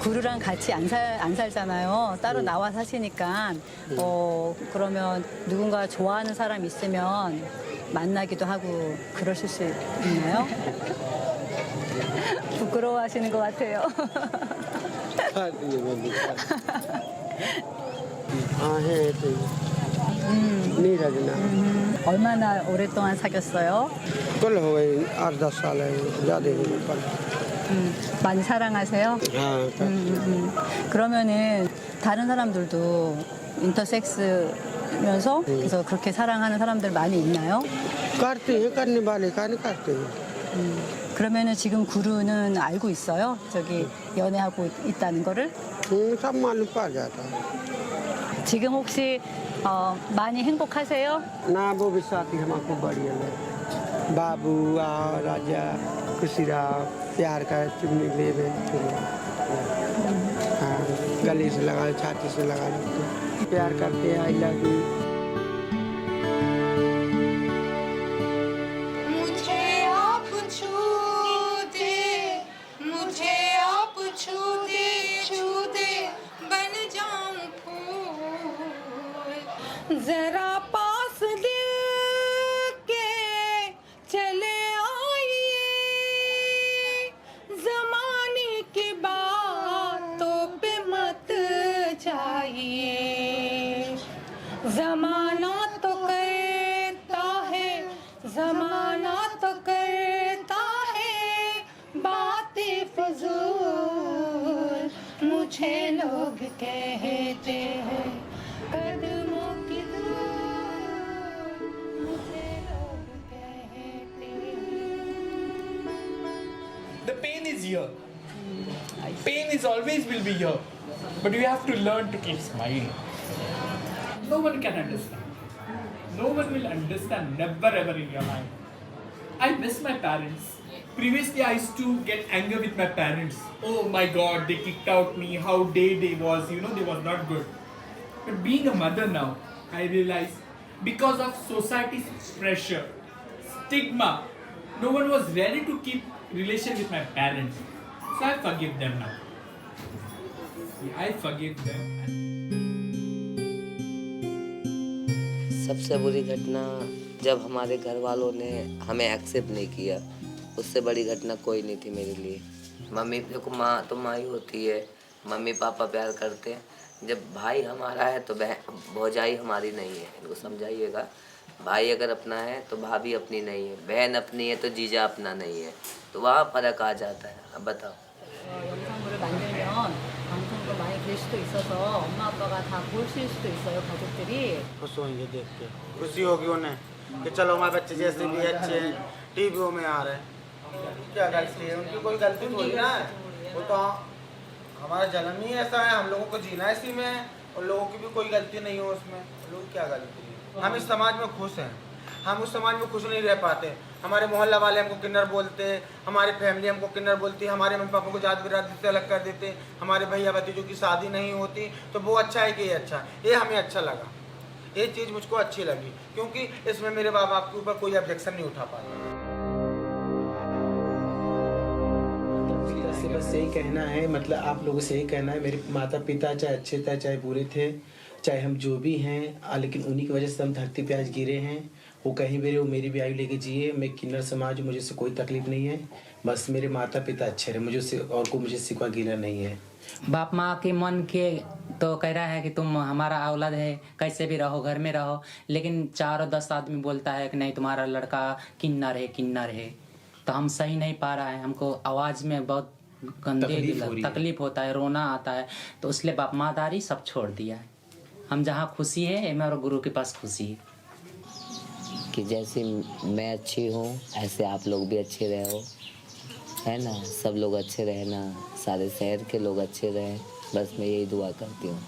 구루랑 같이 안 살잖아요. 따로 나와 사시니까 그러면 누군가 좋아하는 사람 있으면 만나기도 하고 그러실 수 있나요? 부끄러워하시는 것 같아요. 얼마나 오랫동안 사귀었어요? कल हो गए 8-10 साल है, ज़्यादा हो गए। 많이 사랑하세요? 그러면은 다른 사람들도 인터섹스 해주면서 그래서 그렇게 사랑하는 사람들 많이 있나요? करते हैं करने वाले का नहीं करते हैं 그러면은 지금 구루는 알고 있어요? 저기 연애하고 있다는 거를? सब मालूम पड़ जाता है 지금 혹시 많이 행복하세요? ना वो भी साथी हमको बढ़िया लगे बाबू आओ राजा खुशी रहो प्यार का चुम्मी ले हाँ गले से लगा छाती से लगा लो प्यार करते हैं आई लव यू मुझे आप छू दे बन जाऊं फूल जरा पास दिल के चले आइए जमाने की बातों पे मत जाइए जमाना तो करता है जमाना तो करता है बातें फजूल मुझे लोग कहते हैं कदमों की धूल मुझे लोग कहते हैं The pain is here. Pain is always will be here. But you have to learn to keep smiling. No one can understand. No one will understand, never ever in your life. I miss my parents. Previously I used to get anger with my parents. Oh my god, they kicked out me, how they was, they was not good. But being a mother now, I realize because of society's pressure, stigma, no one was ready to keep relation with my parents. So I forgive them now. I forgive them. सबसे बुरी घटना जब हमारे घर वालों ने हमें एक्सेप्ट नहीं किया, उससे बड़ी घटना कोई नहीं थी मेरे लिए। मम्मी देखो, माँ तो माँ ही होती है, मम्मी पापा प्यार करते हैं। जब भाई हमारा है तो भौजाई हमारी नहीं है, इनको समझाइएगा। भाई अगर अपना है तो भाभी अपनी नहीं है, बहन अपनी है तो जीजा अपना नहीं है, तो वहाँ फर्क आ जाता है। अब बताओ। 영상물을 만들면 방송도 많이 될 수도 있어서 엄마 아빠가 다 보실 수도 있어요, 가족들이. खुश होंगे देख के, खुशी होगी उन्हें कि चलो हमारे बच्चे जैसे भी अच्छे हैं, टीवियों में आ रहे हैं। क्या गलती है उनकी? कोई गलती थोड़ी ना है, वो तो हमारा जन्म ही ऐसा है, हम लोगों को जीना इसी में है, और लोगों की भी कोई गलती नहीं हो उसमें। लोग क्या गलती है? हम इस समाज में खुश हैं, हम उस समाज में खुश नहीं रह पाते। हमारे मोहल्ला वाले हमको किन्नर बोलते, हमारी फैमिली हमको किन्नर बोलती, हमारे मम्मी पापा को जात बिरादरी से अलग कर देते, हमारे भैया भतीजों की शादी नहीं होती। तो वो अच्छा है कि ये अच्छा है? ये हमें अच्छा लगा, ये चीज़ मुझको अच्छी लगी, क्योंकि इसमें मेरे माँ बाप के ऊपर कोई ऑब्जेक्शन नहीं उठा पाता। बस यही कहना है, मतलब आप लोगों से यही कहना है, मेरे माता पिता चाहे अच्छे थे चाहे बुरे थे, चाहे हम जो भी हैं, लेकिन उन्हीं की वजह से हम धरती पे आज गिरे हैं। वो कहीं भी रहे, वो मेरी भी आयु लेके जिए। मैं किन्नर समाज हूँ, मुझे से कोई तकलीफ नहीं है, बस मेरे माता पिता अच्छे रहे, मुझे से और को मुझे सिवा गिला नहीं है। बाप माँ के मन के तो कह रहा है कि तुम हमारा औलाद है, कैसे भी रहो, घर में रहो, लेकिन 4 और 10 आदमी बोलता है कि नहीं तुम्हारा लड़का किन्नर है। तो हम सही नहीं पा रहा है, हमको आवाज़ में बहुत गंदे तकलीफ होता है, रोना आता है, तो इसलिए बाप मादारी सब छोड़ दिया है। हम जहाँ खुशी है, मेरे गुरु के पास खुशी है कि जैसे मैं अच्छी हूँ ऐसे आप लोग भी अच्छे रहो, है ना? सब लोग अच्छे रहना, सारे शहर के लोग अच्छे रहें, बस मैं यही दुआ करती हूँ।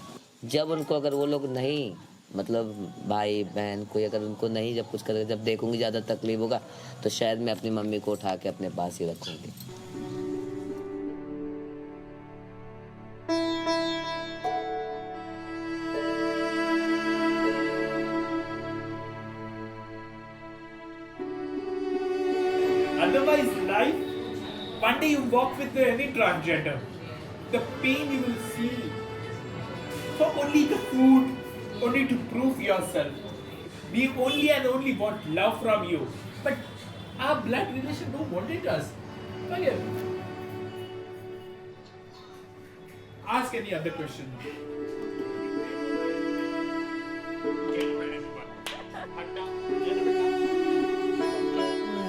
जब उनको अगर वो लोग नहीं, मतलब भाई बहन कोई अगर उनको नहीं जब कुछ करेगा, जब देखूंगी ज़्यादा तकलीफ होगा, तो शायद मैं अपनी मम्मी को उठा के अपने पास ही रखूँगी। Otherwise, life, one day you walk with any transgender, the pain you will see for only the food, only to prove yourself. We only and only want love from you, but our blood relation don't want it us. Forget. Ask any other question.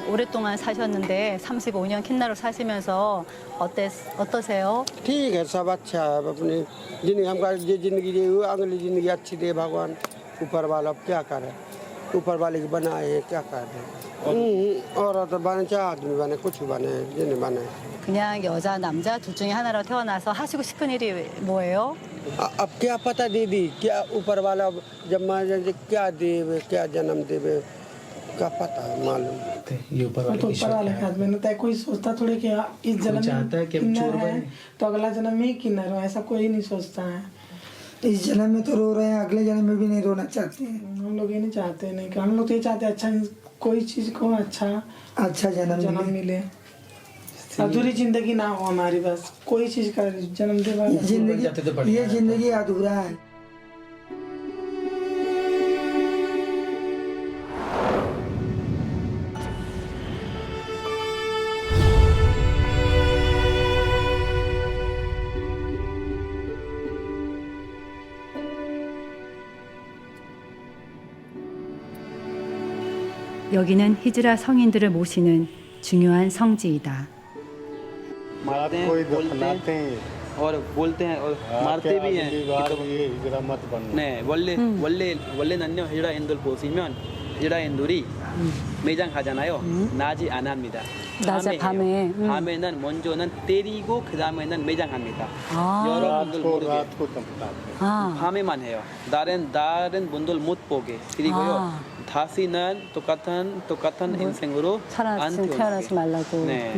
오랫동안 사셨는데 35년 킨나로 사시면서 어떠세요? ठीक है, सब अच्छा है। अपनी जिंदगी हमका ये जिंदगी दी हुई, अगली जिंदगी अच्छी दे भगवान, ऊपर वाला अब क्या करे, ऊपर वाले के बनाए हैं क्या कर रहे। औरत बने चाहे आदमी बने कुछ बने जिन्हें बने। 그냥 여자 남자 둘 중에 하나로 태어나서 하시고 싶은 일이 뭐예요? अब क्या पता दीदी क्या ऊपर वाला जब मारे क्या देवे क्या जन्म देवे क्या पता मालूम। ये ऊपर वाले तो ऊपर वाले हाथ में होता है, कोई सोचता थोड़ी कि इस जन्म चाहता है कि हम किन्नर चोर है बने। तो अगला जन्म में ही किन्नर हो, ऐसा कोई नहीं सोचता है। इस जन्म में तो रो रहे हैं, अगले जन्म में भी नहीं रोना चाहते हैं। हम लोग ये नहीं चाहते, नहीं हम लोग तो ये चाहते हैं अच्छा कोई चीज को अच्छा जन्म मिले, अधूरी जिंदगी ना हो हमारी, बस कोई चीज का जन्म दे। ये जिंदगी अधूरा है। 여기는 히즈라 성인들을 모시는 중요한 성지이다. मारते हैं, बोलते हैं और बोलते हैं और मारते भी हैं। नहीं 원래 난요 히즈라 인도를 보시면 히즈라 인도리 매장 가잖아요. 낮이 안 합니다. 낮에 밤에. 밤에는 먼저는 때리고 그 다음에는 매장합니다. 여러분들 모르게 밤에만 해요. 다른 분들 못 보게. 그리고요 다시는 똑같은 인생으로 안 태어나지 말라고. 네.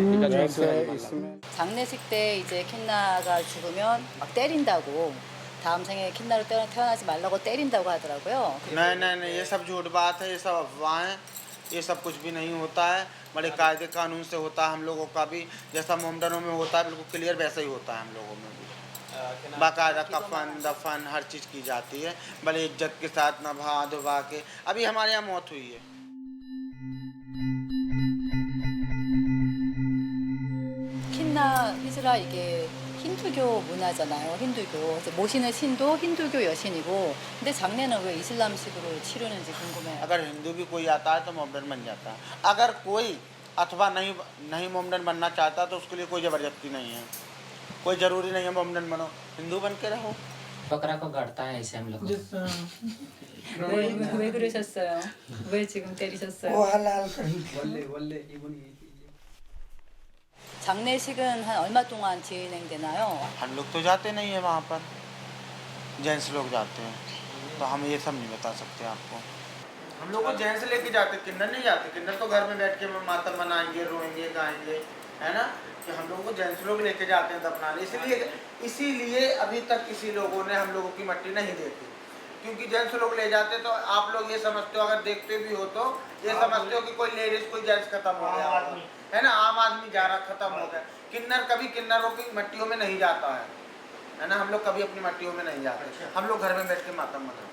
장례식 때 이제 킨나가 죽으면 막 때린다고. 다음 생에 킨나로 태어나지 말라고 때린다고 하더라고요. नहीं ये सब झूठ बात है, ये सब अफवाह है, ये सब कुछ भी नहीं होता है। बड़े कायदे कानून से होता है हम लोगों का भी, जैसा मोमडनों में होता है बिल्कुल क्लियर वैसा ही होता है हम लोगों में भी। बाकायदा कफन दफन हर चीज़ की जाती है, बड़े इज्जत के साथ नभा धुबा के। अभी हमारे यहाँ मौत हुई है। 킨나 히즈라 이게 힌두교 문화잖아요. 힌두교. 이제 모시는 신도 힌두교 여신이고, 근데 장례는 왜 이슬람식으로 치르는지 궁금해요. अगर हिंदू भी कोई आता है तो मोमडन बन जाता है। अगर कोई अथवा नहीं मोमडन बनना चाहता तो उसके लिए कोई ज़बरदस्ती नहीं है, कोई ज़रूरी नहीं है मोमडन बनो, हिंदू बन के रहो। बकरा को गड़ता है ऐसे हम लोग। 왜 그러셨어요? 왜 지금 때리셨어요? वो हलाल कहीं 장례식은 한 얼마 동안 진행되나요? हम लोग तो जाते नहीं है वहाँ पर, जेंट्स लोग जाते हैं, तो हम ये सब नहीं बता सकते आपको। हम लोग को जेंट्स लेके जाते, किन्नर नहीं जाते। किन्नर तो घर में बैठ के मातम मनाएंगे, रोएंगे, गाएंगे, है ना। कि हम लोगों को जेंट्स लोग लेके जाते हैं दफनाने। इसीलिए अभी तक किसी लोगों ने हम लोगों की मट्टी नहीं देखी, क्योंकि जेंट्स लोग ले जाते तो आप लोग ये समझते हो, अगर देखते भी हो तो ये समझते हो कि कोई लेडीज कोई जेंट्स खत्म हो गया, है ना, आम आदमी जा रहा खत्म हो गया। किन्नर कभी किन्नरों की मट्टियों में नहीं जाता है ना। हम लोग कभी अपनी मट्टियों में नहीं जाते, हम लोग घर में बैठ के मातम मनाते।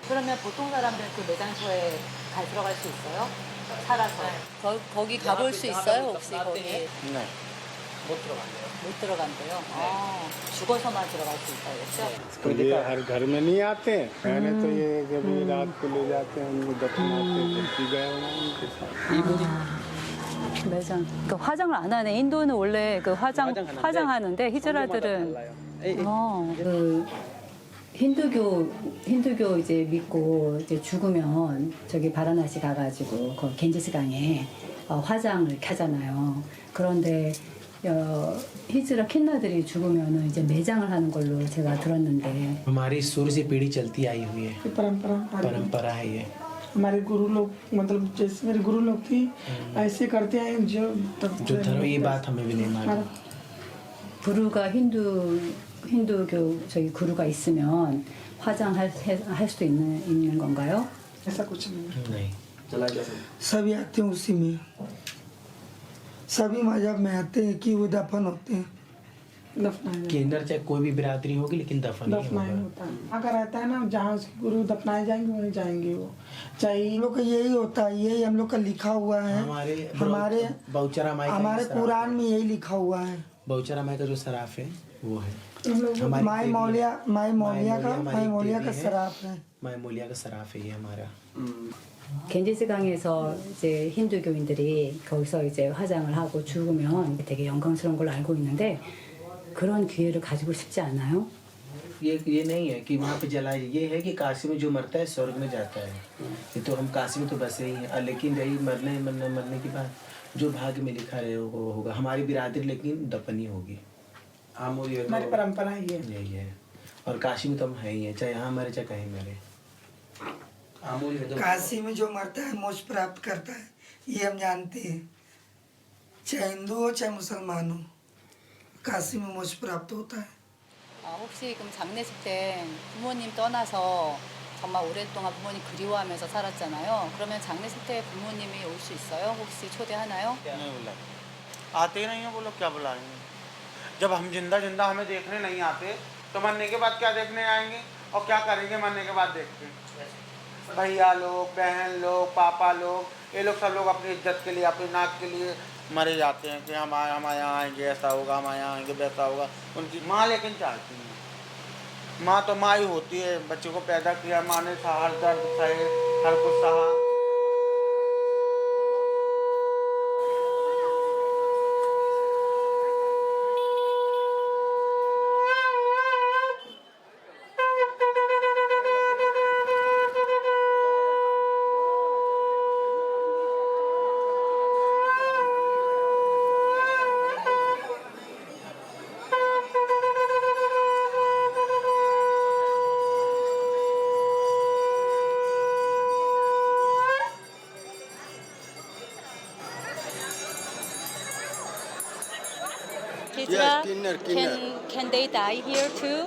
그러면 보통 사람들 그 매장소에 들어갈 수 있어요? 살아서. 거기 가볼 수 있어요? 혹시 거기? नहीं, 못 들어간대요. 죽어서만 들어갈 수 있다고 तो ये हर घर में नहीं आते, पहले तो ये जब ये रात को ले जाते हैं उनको दफनाते हैं, फिर गए उनके साथ। 매장. 그 화장을 안 하네. 인도는 원래 그 화장하는데 히즈라들은 그 힌두교 이제 믿고 이제 죽으면 저기 바라나시 가가지고 그 겐지스 강에 화장을 이렇게 하잖아요. 그런데 히즈라 킨나들이 죽으면은 이제 매장을 하는 걸로 제가 들었는데. हमारी शुरू से पीढ़ी चलती आई हुई है, परंपरा है ये। हमारे गुरु लोग, मतलब जैसे मेरे गुरु लोग थी ऐसे करते हैं जो धर्म, ये बात हमें भी नहीं मालूम। 구루가 힌두교 저기 구루가 있으면 화장할 수도 있는 건가요? ऐसा कुछ नहीं। सभी आते हैं उसी में, सभी मजहब में आते हैं कि वो दफन होते हैं। किन्नर चाहे कोई भी बिरादरी होगी लेकिन दफन नहीं होता है। अगर रहता है ना जहाँ उसके गुरु दफनाए जाएंगे वहीं जाएंगे वो, चाहे हम लोग का यही होता है, यही हम लोग का लिखा हुआ है। हमारे कुरान में यही लिखा हुआ है। बहुचरा माई का जो सराफ है वो है, माई मौलिया का सराफ है। माई मौलिया का सराफ है ये हमारा। 겐지스강에서 이제 힌두교인들이 거기서 이제 화장을 하고 죽으면 되게 영광스러운 걸로 알고 있는데 그런 기회를 가지고 싶지 않아요? ये नहीं है कि वहाँ पे जलाए, ये है कि काशी में जो मरता है स्वर्ग में जाता है। ये तो हम काशी में तो बसे ही हैं, लेकिन यही मरने के बाद जो भाग्य में लिखा रहे वो होगा। हमारी बिरादरी लेकिन दफन ही होगी, हमारी परंपरा ही है। यही है। और काशी में तो हम है ही हैं, चाहे यहाँ मरे चाहे कहीं मरे। काशी में जो मरता है मोक्ष प्राप्त करता है, ये हम जानते हैं। चाहे हिंदू हो चाहे मुसलमान हो, काशी में मोक्ष प्राप्त होता है। 혹시 그럼 장례식 때 부모님 떠나서 정말 오랫동안 부모님 그리워하면서 살았잖아요. 그러면 장례식 때 부모님이 올 수 있어요? 혹시 초대하나요? नहीं बुलाए, आते ही नहीं है। वो लोग क्या बुलाएंगे? जब हम जिंदा हमें देखने नहीं आते तो मरने के बाद क्या देखने आएंगे और क्या करेंगे मरने के बाद देख के? भैया लोग, बहन लोग, पापा लोग, ये लोग सब लोग अपनी इज्जत के लिए, अपनी नाक के लिए मरे जाते हैं कि हम यहाँ आएंगे, ऐसा होगा, हम यहाँ आएंगे, वैसा होगा। उनकी माँ लेकिन चाहती है। माँ तो माँ ही होती है, बच्चे को पैदा किया, माँ ने हर दर्द सहे, हर कुछ सहा। Hijra, Kinnar. can they die here too?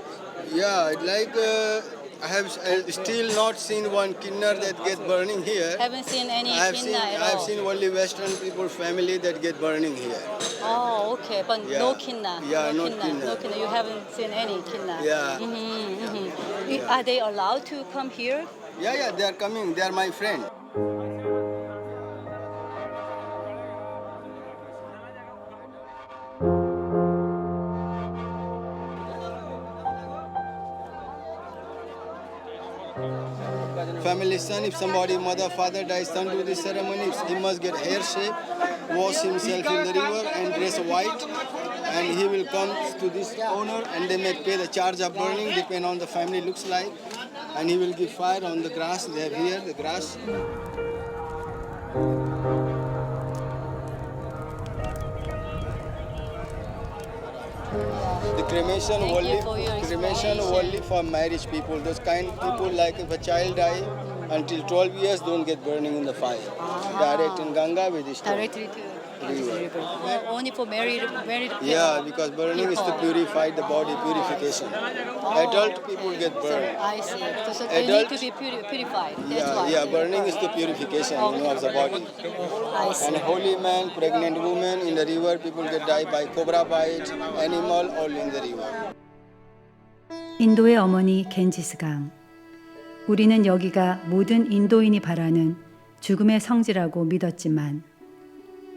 Yeah, like I have still not seen one kinnar that get burning here. Haven't seen any kinna at all. I have seen only Western people family that get burning here. Oh, okay, but Yeah. no kinna. Yeah, no not kinna. No kinna. You haven't seen any kinna. Yeah. Mm-hmm. Are they allowed to come here? Yeah, they are coming. They are my friend. Family son, if somebody mother father dies, son do this ceremony, he must get hair shape, wash himself in the river and dress white, and he will come to this owner and they may pay the charge of burning depending on the family looks like, and he will give fire on the grass. They have here the grass. The cremation only for marriage people. Those kind of people, like if a child die until 12 years, don't get burning in the fire. Direct in Ganga with this Directly to river. only for married people. Yeah, because burning is to purify the body, purification. Adult people get burned. I see. So they need to be purified. That's why. Yeah, burning is the purification, of the body. I see. And holy man, pregnant woman in the river, people get died by cobra bite, animal, all in the river. 인도의 어머니 겐지스강. 우리는 여기가 모든 인도인이 바라는 죽음의 성지라고 믿었지만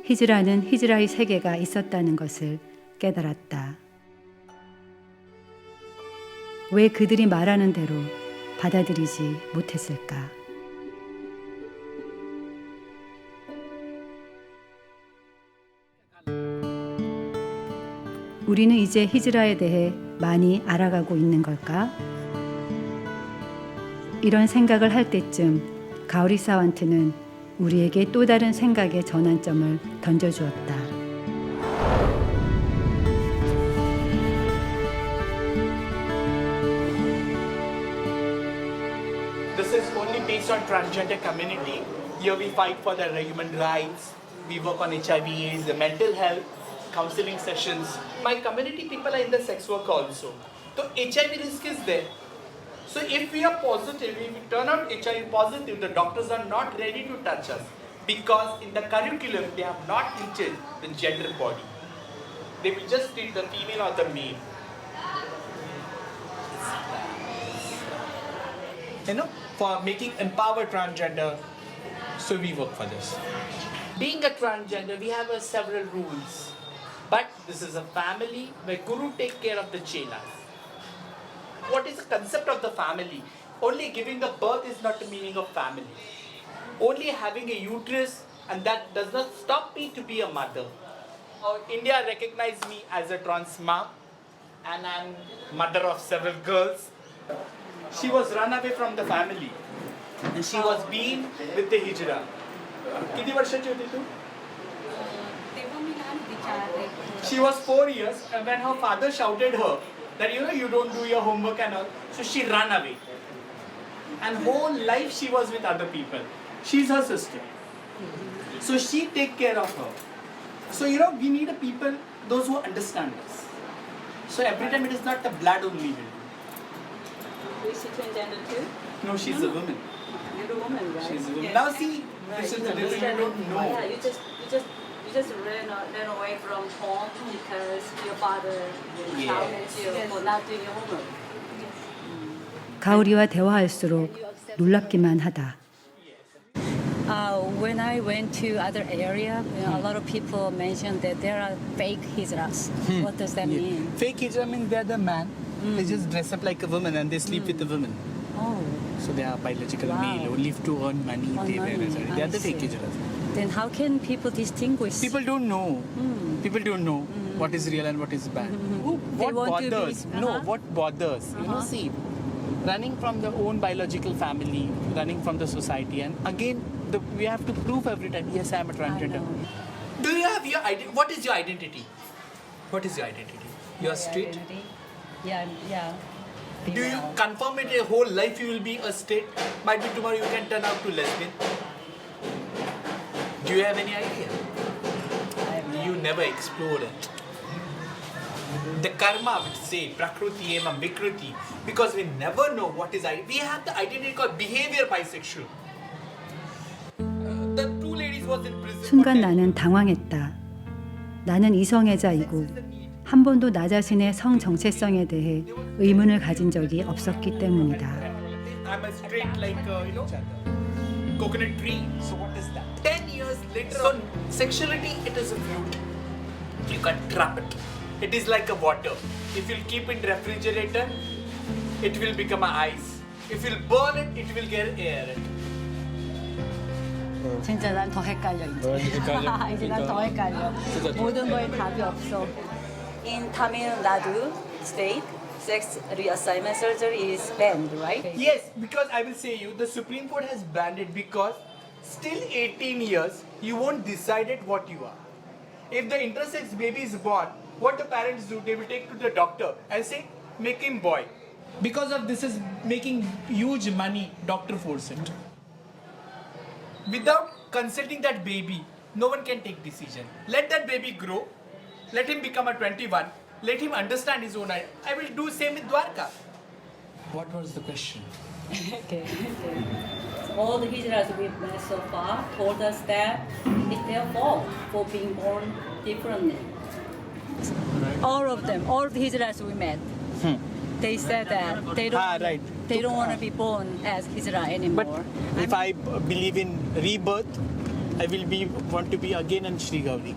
히즈라는 히즈라의 세계가 있었다는 것을 깨달았다. 왜 그들이 말하는 대로 받아들이지 못했을까? 우리는 이제 히즈라에 대해 많이 알아가고 있는 걸까? 이런 생각을 할 때쯤 가오리 사완트는 우리에게 또 다른 생각의 전환점을 던져주었다. This is only based on transgender community. Here we fight for their human rights. We work on HIV/AIDS, the mental health, counseling sessions. My community people are in the sex work also. So HIV risk is there. So if we are positive, if we turn out HIV positive, the doctors are not ready to touch us because in the curriculum they have not treated the gender body. They will just treat the female or the male. You know, for making empowered transgender, so we work for this. Being a transgender, we have several rules. But this is a family where Guru take care of the chelas. What is the concept of the family? Only giving the birth is not the meaning of family. Only having a uterus, and that does not stop me to be a mother. India recognized me as a trans mom, and I'm mother of several girls. She was run away from the family and she was being with the hijra. किती वर्षाची होती तू? She was 4 years, and when her father shouted her that you don't do your homework and all, so she ran away. And whole life she was with other people. She's her sister, so she take care of her. So we need a people, those who understand us. So every time it is not the blood only. Is she transgender too? No, she's a woman. You're a woman, right? She's a woman. Yes. Now see, this is the difference. You don't know. Yeah, you just ran away from home because your father shouted you for not doing your homework. 가오리와 대화할수록 놀랍기만 하다. When I went to other area, a lot of people mentioned that there are fake hijras. What does that mean? Fake hijra means they're the man. They just dress up like a woman and they sleep with a woman. Oh. So they are biological male who live to earn money. They are the fake hijras. Then how can people distinguish? People don't know. People don't know what is real and what is bad. What bothers? No, what bothers? See, running from the own biological family, running from the society, and again, we have to prove every time, yes, I am a transgender. Do you have your identity? What is your identity? What is your identity? You are straight? Yeah. Do you confirm it your whole life you will be a straight? Might be tomorrow you can turn out to lesbian. Do you have any idea? You never explored it. The karma would say Prakruti Evam Vikruti, because we never know what is identity. We have the identity called behavior bisexual. The two ladies was in prison. 순간 나는 당황했다. 나는 이성애자이고 한 번도 나 자신의 성 정체성에 대해 의문을 가진 적이 없었기 때문이다. I'm a straight like coconut tree. So what is that? 10 years later on, sexuality it is a fruit. You can trap it. It is like a water. If you keep it in refrigerator, it will become a ice. If you burn it, it will get air. 진짜 난 더 헷갈려 이제. 이제 난 더 헷갈려. 모든 거에 답이 없어. In Tamil Nadu state, sex reassignment surgery is banned, right? Yes, because I will say you, the Supreme Court has banned it because still 18 years, you won't decide it what you are. If the intersex baby is born, what the parents do, they will take to the doctor and say, make him boy. Because of this is making huge money, doctor force it. Without consulting that baby, no one can take decision. Let that baby grow, let him become a 21, let him understand his own idea. I will do same with Dwarka. What was the question? Okay. So all the hijras we've met so far told us that it's their fault for being born differently. All of them, all the hijras we met, they said that they don't want to be born as hijra anymore. But if I believe in rebirth, I will want to be again in Sri Gauri.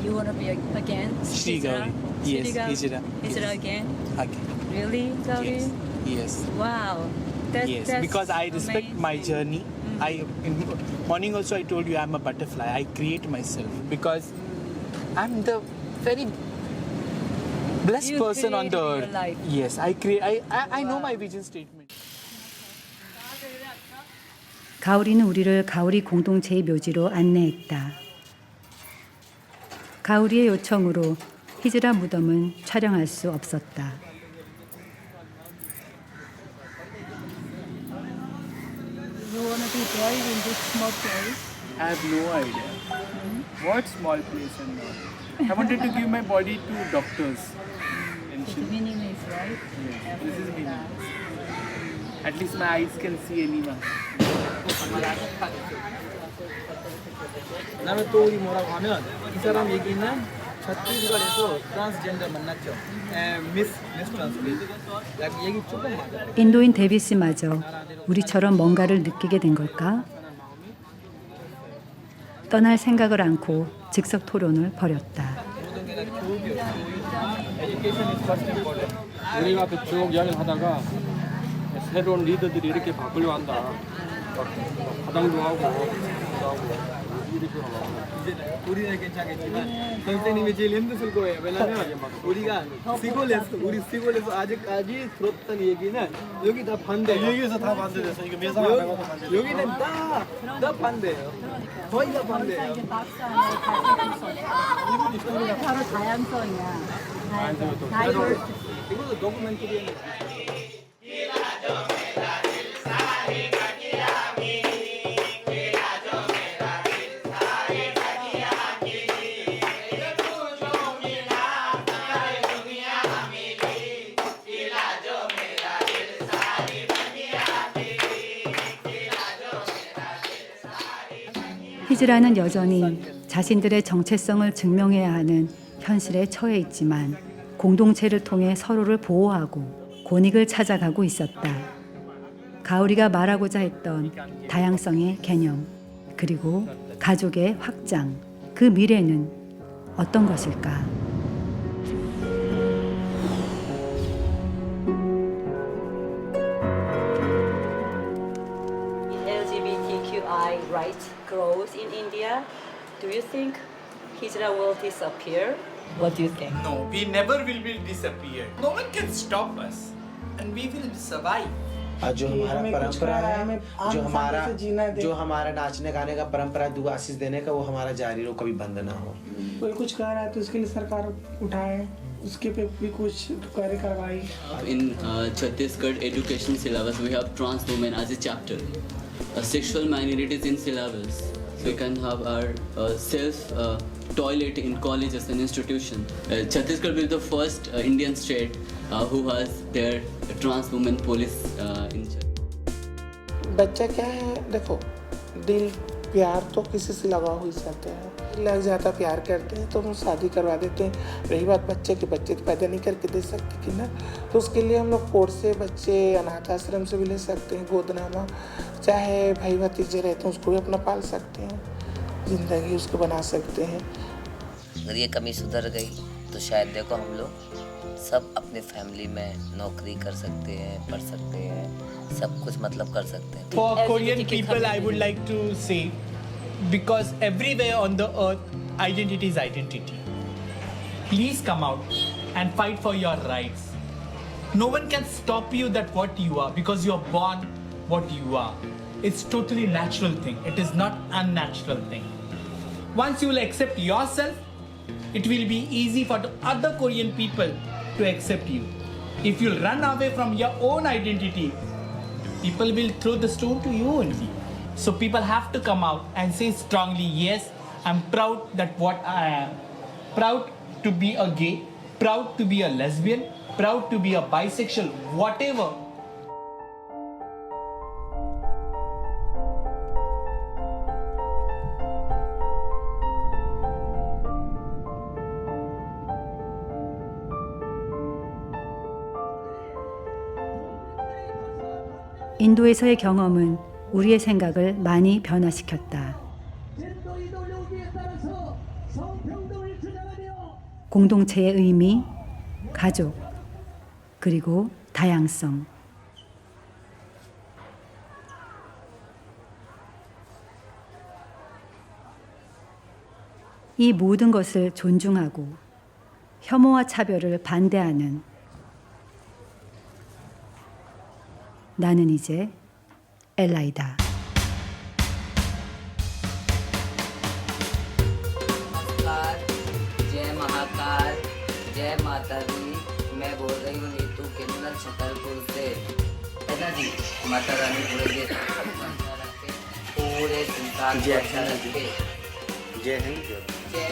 You want to be again Sri Gauri. Yes, hijra. Hijra again? Again. Really, Gauri? Yes. Wow. That's because I respect my journey. In morning also I told you I'm a butterfly. I create myself because I'm the very blessed person on the earth. Yes, I know my vision statement. 가오리는 우리를 가오리 공동체의 묘지로 안내했다. 가오리의 요청으로 히즈라 무덤은 촬영할 수 없었다. You want to be buried in this small place? I have no idea. What small place and all. I wanted to give my body to doctors. It's meaningless, right? Yes, this is meaningless. At least my eyes can see anyone. 나는 또 우리 뭐라고 하면 이 사람 얘기는 छत्तीसगढ़에서 트랜스젠더 만났죠. 미스 트랜스젠더. 얘기 조금 맞아. 인도인 데비스마저 우리처럼 뭔가를 느끼게 된 걸까? 떠날 생각을 않고 즉석 토론을 벌였다. 우리가 앞에 쭉 이야기를 하다가 새로운 리더들이 이렇게 바꾸려 한다. 가당도 하고, 우리는 괜찮겠지만 선생님이 제일 힘드실 거예요. 왜냐면 우리가 시골에서 아직까지 들었던 얘기는 여기 다 반대. 여기서 다 반대돼서 이거 매상 안 하고 반대. 여기는 다 반대예요. 거의 다 반대예요. 바로 다양성이야. 이것도 도큐멘터리에. 히즈라는 여전히 자신들의 정체성을 증명해야 하는 현실에 처해 있지만 공동체를 통해 서로를 보호하고 권익을 찾아가고 있었다. 가오리가 말하고자 했던 다양성의 개념, 그리고 가족의 확장, 그 미래는 어떤 것일까? LGBTQI rights grows in India, do you think Hijra will disappear? What do you think? No, we never will disappear. No one can stop us, and we will survive. जो हमारा परंपरा है, जो हमारा नाचने गाने का परंपरा दुआ आशीष देने का, वो हमारा जारी रहो, कभी बंद ना हो। कोई कुछ कह रहा है तो उसके लिए सरकार उठाए, उसके पे भी कुछ कार्य करवाई। In Chhattisgarh education syllabus, we have trans women as a chapter. Sexual minorities in syllabus. We can have our self toilet in colleges and institutions. Chhattisgarh will be the first Indian state who has their trans women police in Chhattisgarh. बच्चा क्या है, देखो दिल प्यार तो किसी से लगा हो ही सकता है, लग जाता प्यार करते हैं तो हम शादी करवा देते हैं। रही बात बच्चे की, बच्चे तो पैदा नहीं करके दे सकते कि ना, तो उसके लिए हम लोग कोर्ट से बच्चे अनाथ आश्रम से भी ले सकते हैं गोदनामा, चाहे भाई भतीजे रहते हैं उसको भी अपना पाल सकते हैं, जिंदगी उसको बना सकते हैं। अगर ये कमी सुधर गई तो शायद देखो हम लोग सब अपने फैमिली में नौकरी कर सकते हैं, पढ़ सकते हैं, सब कुछ मतलब कर सकते हैं। For Korean people, I would like to say, because everywhere on the earth, identity is identity. Please come out and fight for your rights. No one can stop you that what you are, because you are born what you are. It's totally natural thing. It is not unnatural thing. Once you will accept yourself, it will be easy for the other Korean people to accept you. If you run away from your own identity, people will throw the stone to you only. So people have to come out and say strongly, yes, I'm proud that what I am. Proud to be a gay, proud to be a lesbian, proud to be a bisexual, whatever. 인도에서의 경험은 우리의 생각을 많이 변화시켰다. 공동체의 의미, 가족, 그리고 다양성. 이 모든 것을 존중하고 혐오와 차별을 반대하는 나는 이제 엘라이다. नमस्कार, जय महाकाल, जय माता दी। मैं बोल रही हूँ नीतू किन्नर छतरपुर से। है ना जी, माता रानी पूरे देश पूरे संसार को अच्छा रखे। जय हिंद। जय